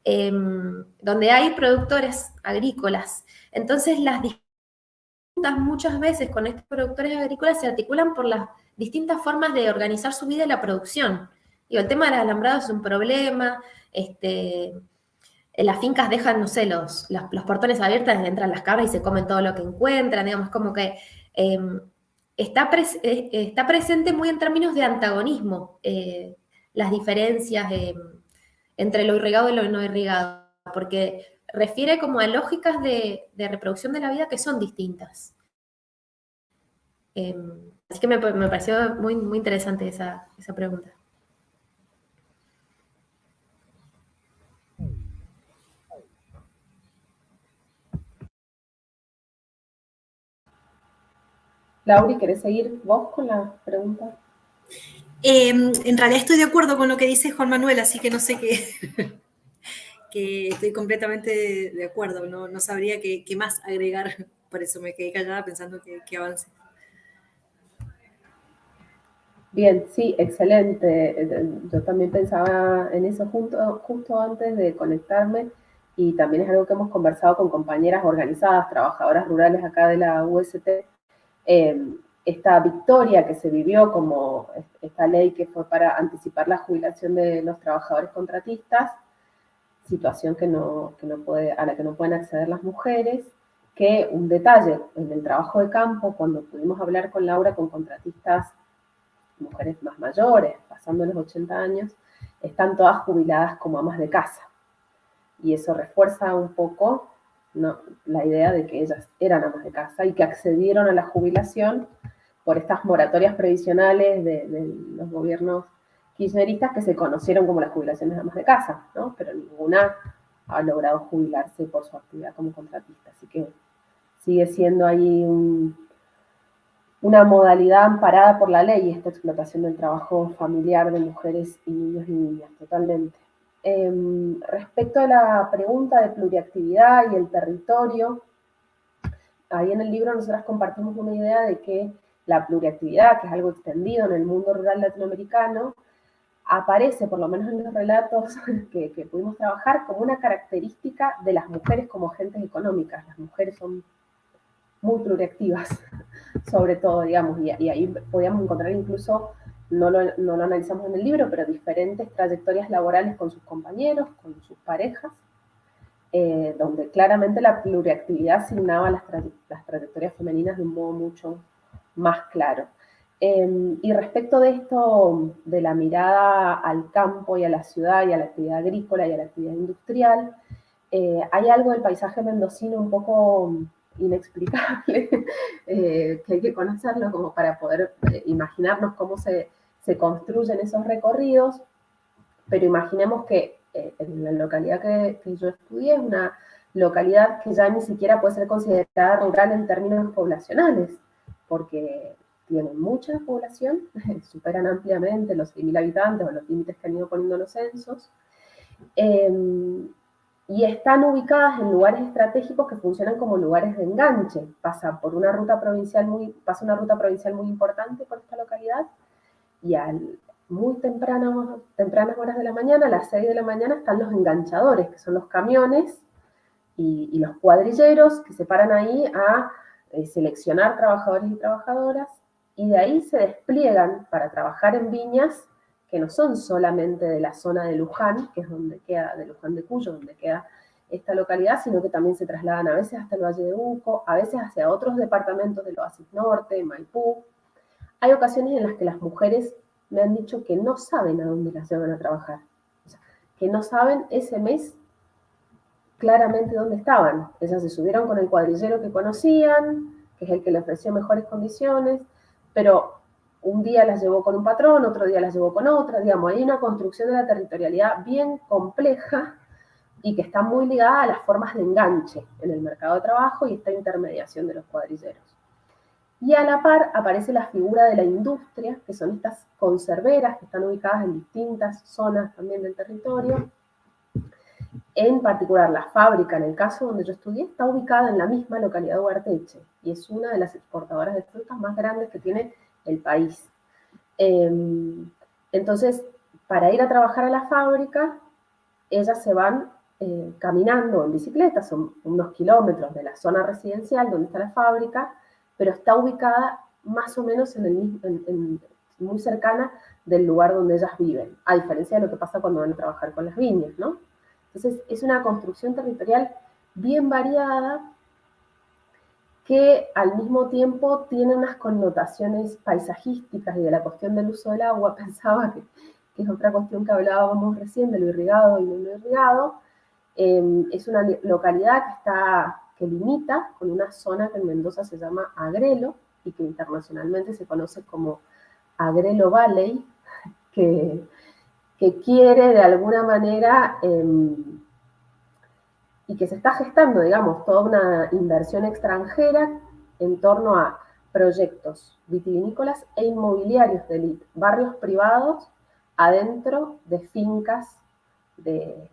Donde hay productores agrícolas. Entonces las muchas veces con estos productores agrícolas se articulan por las distintas formas de organizar su vida y la producción. Digo, el tema del alambrado es un problema, las fincas dejan, no sé, los portones abiertos, entran las cabras y se comen todo lo que encuentran, digamos, como que está presente muy en términos de antagonismo, las diferencias entre lo irrigado y lo no irrigado, porque refiere como a lógicas de reproducción de la vida que son distintas. Así que me pareció muy, muy interesante esa pregunta. Lauri, ¿querés seguir vos con la pregunta? En realidad estoy de acuerdo con lo que dice Juan Manuel, así que no sé qué, que estoy completamente de acuerdo, no sabría qué más agregar, por eso me quedé callada pensando que avance. Bien, sí, excelente. Yo también pensaba en eso justo antes de conectarme y también es algo que hemos conversado con compañeras organizadas, trabajadoras rurales acá de la UST. Esta victoria que se vivió como esta ley que fue para anticipar la jubilación de los trabajadores contratistas, situación a la que no pueden acceder las mujeres, que un detalle, en el trabajo de campo, cuando pudimos hablar con Laura, con contratistas, mujeres más mayores, pasando los 80 años, están todas jubiladas como amas de casa. Y eso refuerza un poco, ¿no?, la idea de que ellas eran amas de casa y que accedieron a la jubilación por estas moratorias previsionales de los gobiernos kirchneristas que se conocieron como las jubilaciones de amas de casa, ¿no? Pero ninguna ha logrado jubilarse por su actividad como contratista. Así que sigue siendo ahí una modalidad amparada por la ley, esta explotación del trabajo familiar de mujeres y niños y niñas, totalmente. Respecto a la pregunta de pluriactividad y el territorio, ahí en el libro nosotras compartimos una idea de que la pluriactividad, que es algo extendido en el mundo rural latinoamericano, aparece, por lo menos en los relatos que pudimos trabajar, como una característica de las mujeres como agentes económicas. Las mujeres son muy pluriactivas, sobre todo, digamos, y ahí podíamos encontrar incluso, no lo analizamos en el libro, pero diferentes trayectorias laborales con sus compañeros, con sus parejas, donde claramente la pluriactividad asignaba las trayectorias femeninas de un modo mucho más claro. Y respecto de esto, de la mirada al campo y a la ciudad y a la actividad agrícola y a la actividad industrial, hay algo del paisaje mendocino un poco inexplicable, que hay que conocerlo como para poder imaginarnos cómo se construyen esos recorridos, pero imaginemos que en la localidad que yo estudié es una localidad que ya ni siquiera puede ser considerada rural en términos poblacionales, porque tienen mucha población, superan ampliamente los 6.000 habitantes o los límites que han ido poniendo los censos, y están ubicadas en lugares estratégicos que funcionan como lugares de enganche. Pasa una ruta provincial muy importante por esta localidad, y muy tempranas horas de la mañana, a las 6 de la mañana, están los enganchadores, que son los camiones y los cuadrilleros que se paran ahí a seleccionar trabajadores y trabajadoras, y de ahí se despliegan para trabajar en viñas que no son solamente de la zona de Luján, que es donde queda, de Luján de Cuyo, donde queda esta localidad, sino que también se trasladan a veces hasta el Valle de Uco, a veces hacia otros departamentos del Oasis Norte, Maipú. Hay ocasiones en las que las mujeres me han dicho que no saben a dónde las llevan a trabajar, o sea, que no saben ese mes claramente dónde estaban. Ellas se subieron con el cuadrillero que conocían, que es el que le ofreció mejores condiciones, pero un día las llevó con un patrón, otro día las llevó con otra, digamos, hay una construcción de la territorialidad bien compleja y que está muy ligada a las formas de enganche en el mercado de trabajo y esta intermediación de los cuadrilleros. Y a la par aparece la figura de la industria, que son estas conserveras que están ubicadas en distintas zonas también del territorio. En particular, la fábrica, en el caso donde yo estudié, está ubicada en la misma localidad de Ugarteche y es una de las exportadoras de frutas más grandes que tiene el país. Entonces, para ir a trabajar a la fábrica, ellas se van caminando en bicicleta, son unos kilómetros de la zona residencial donde está la fábrica, pero está ubicada más o menos muy cercana del lugar donde ellas viven, a diferencia de lo que pasa cuando van a trabajar con las viñas, ¿no? Entonces, es una construcción territorial bien variada que al mismo tiempo tiene unas connotaciones paisajísticas y de la cuestión del uso del agua. Pensaba que es otra cuestión que hablábamos recién, de lo irrigado y lo no irrigado. Es una localidad que limita con una zona que en Mendoza se llama Agrelo y que internacionalmente se conoce como Agrelo Valley, que quiere de alguna manera, y que se está gestando, digamos, toda una inversión extranjera en torno a proyectos vitivinícolas e inmobiliarios de élite, barrios privados adentro de fincas de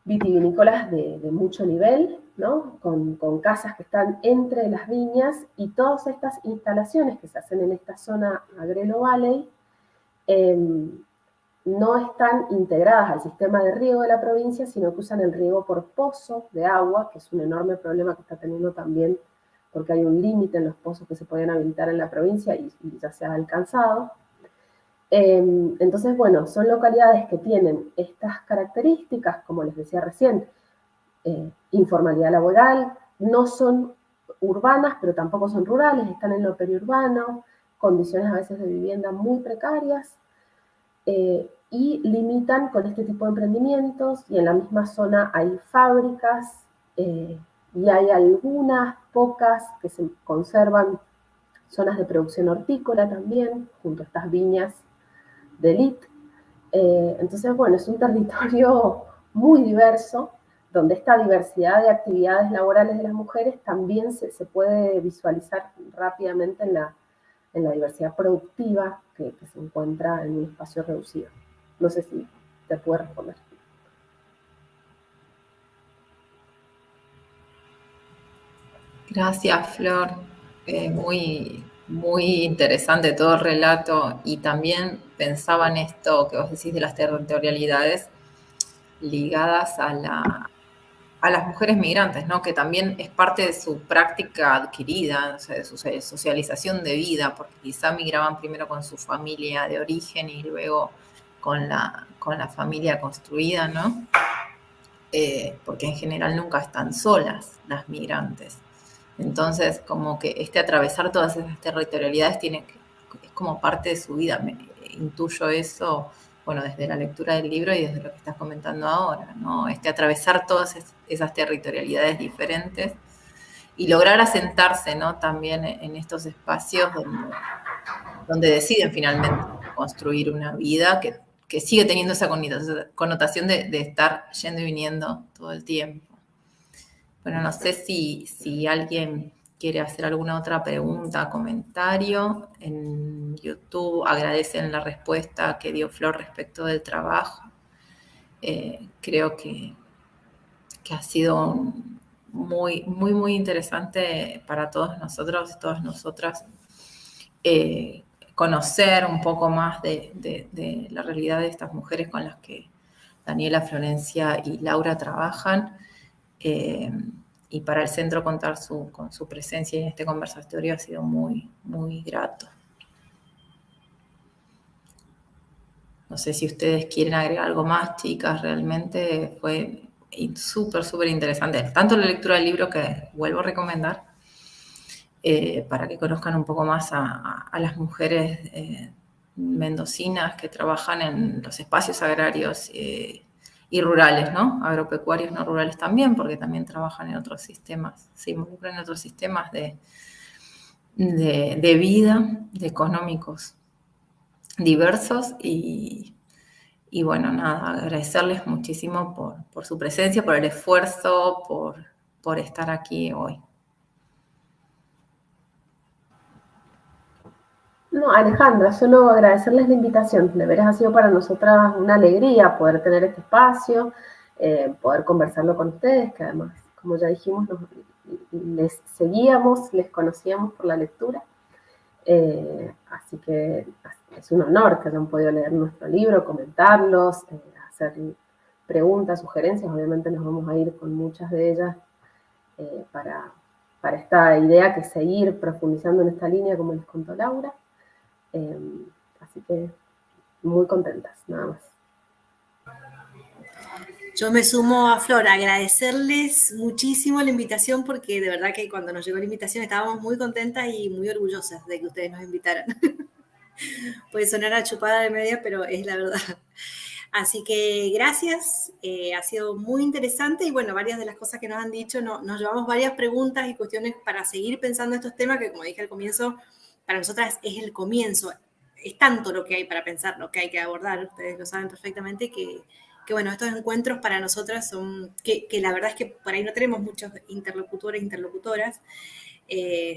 vitivinícolas de mucho nivel, ¿no? Con casas que están entre las viñas, y todas estas instalaciones que se hacen en esta zona Agrelo Valley no están integradas al sistema de riego de la provincia, sino que usan el riego por pozo de agua, que es un enorme problema que está teniendo también, porque hay un límite en los pozos que se pueden habilitar en la provincia y ya se ha alcanzado. Entonces, bueno, son localidades que tienen estas características, como les decía recién, informalidad laboral, no son urbanas, pero tampoco son rurales, están en lo periurbano, condiciones a veces de vivienda muy precarias, y limitan con este tipo de emprendimientos, y en la misma zona hay fábricas, y hay algunas pocas que se conservan zonas de producción hortícola también, junto a estas viñas de élite. Entonces, bueno, es un territorio muy diverso, donde esta diversidad de actividades laborales de las mujeres también se puede visualizar rápidamente en la diversidad productiva que se encuentra en un espacio reducido. No sé si te puedo responder. Gracias, Flor. Muy, muy interesante todo el relato, y también pensaba en esto que vos decís de las territorialidades ligadas a las mujeres migrantes, ¿no? Que también es parte de su práctica adquirida, o sea, de su socialización de vida, porque quizá migraban primero con su familia de origen y luego con la familia construida, ¿no? Porque en general nunca están solas las migrantes. Entonces, como que atravesar todas esas territorialidades es como parte de su vida. Intuyo eso, bueno, desde la lectura del libro y desde lo que estás comentando ahora, ¿no? Atravesar todas esas territorialidades diferentes y lograr asentarse, ¿no? También en estos espacios donde deciden finalmente construir una vida que sigue teniendo esa connotación de estar yendo y viniendo todo el tiempo. Bueno, no sé si alguien quiere hacer alguna otra pregunta, comentario. En YouTube agradecen la respuesta que dio Flor respecto del trabajo. Creo que ha sido muy, muy, muy interesante para todos nosotros y todas nosotras conocer un poco más de la realidad de estas mujeres con las que Daniela, Florencia y Laura trabajan. Y para el centro contar con su presencia en este conversatorio ha sido muy, muy grato. No sé si ustedes quieren agregar algo más, chicas. Realmente fue súper, súper interesante. Tanto la lectura del libro, que vuelvo a recomendar, para que conozcan un poco más a las mujeres mendocinas que trabajan en los espacios agrarios y rurales, ¿no? Agropecuarios no rurales también, porque también trabajan en otros sistemas, se involucran en otros sistemas de vida, de económicos diversos, y bueno, nada, agradecerles muchísimo por su presencia, por el esfuerzo, por estar aquí hoy. No, Alejandra, solo agradecerles la invitación. De veras ha sido para nosotras una alegría poder tener este espacio, poder conversarlo con ustedes, que además, como ya dijimos, les seguíamos, les conocíamos por la lectura. Así que es un honor que hayan podido leer nuestro libro, comentarlos, hacer preguntas, sugerencias. Obviamente nos vamos a ir con muchas de ellas para esta idea, que es seguir profundizando en esta línea, como les contó Laura. Así que muy contentas, nada más. Yo me sumo a Flor, agradecerles muchísimo la invitación, porque de verdad que cuando nos llegó la invitación estábamos muy contentas y muy orgullosas de que ustedes nos invitaran. Puede sonar a chupada de media, pero es la verdad. Así que gracias, ha sido muy interesante y bueno, varias de las cosas que nos han dicho, nos llevamos varias preguntas y cuestiones para seguir pensando estos temas que, como dije al comienzo, para nosotras es el comienzo. Es tanto lo que hay para pensar, lo que hay que abordar, ustedes lo saben perfectamente, que bueno, estos encuentros para nosotras son, que la verdad es que por ahí no tenemos muchos interlocutores, interlocutoras,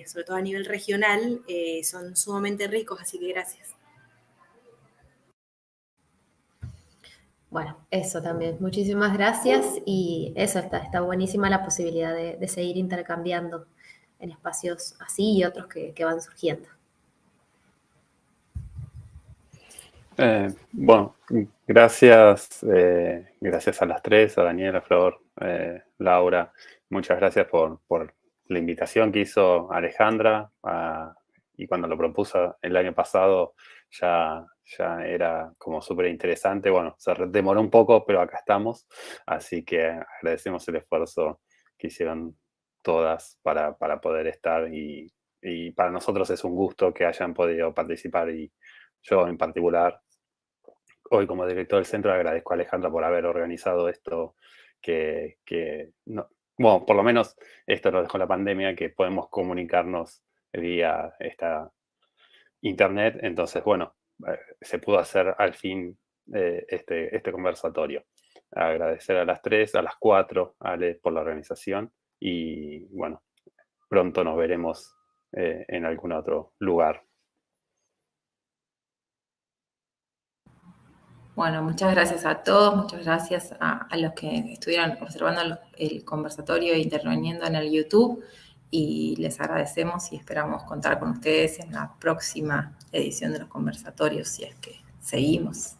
sobre todo a nivel regional, son sumamente ricos, así que gracias. Bueno, eso también. Muchísimas gracias y eso está buenísima la posibilidad de seguir intercambiando en espacios así y otros que van surgiendo. Bueno, gracias a las tres, a Daniela, Flor, Laura. Muchas gracias por la invitación que hizo Alejandra, y cuando lo propuso el año pasado ya era como súper interesante. Bueno, se demoró un poco, pero acá estamos, así que agradecemos el esfuerzo que hicieron todas para poder estar, y para nosotros es un gusto que hayan podido participar, y yo en particular, hoy como director del centro, agradezco a Alejandra por haber organizado esto, que no, bueno, por lo menos esto nos dejó la pandemia, que podemos comunicarnos vía esta internet. Entonces, bueno, se pudo hacer al fin este conversatorio. Agradecer a las 3, a las 4, Ale, por la organización, y bueno, pronto nos veremos en algún otro lugar. Bueno, muchas gracias a todos, muchas gracias a los que estuvieron observando el conversatorio e interviniendo en el YouTube, y les agradecemos y esperamos contar con ustedes en la próxima edición de los conversatorios, si es que seguimos.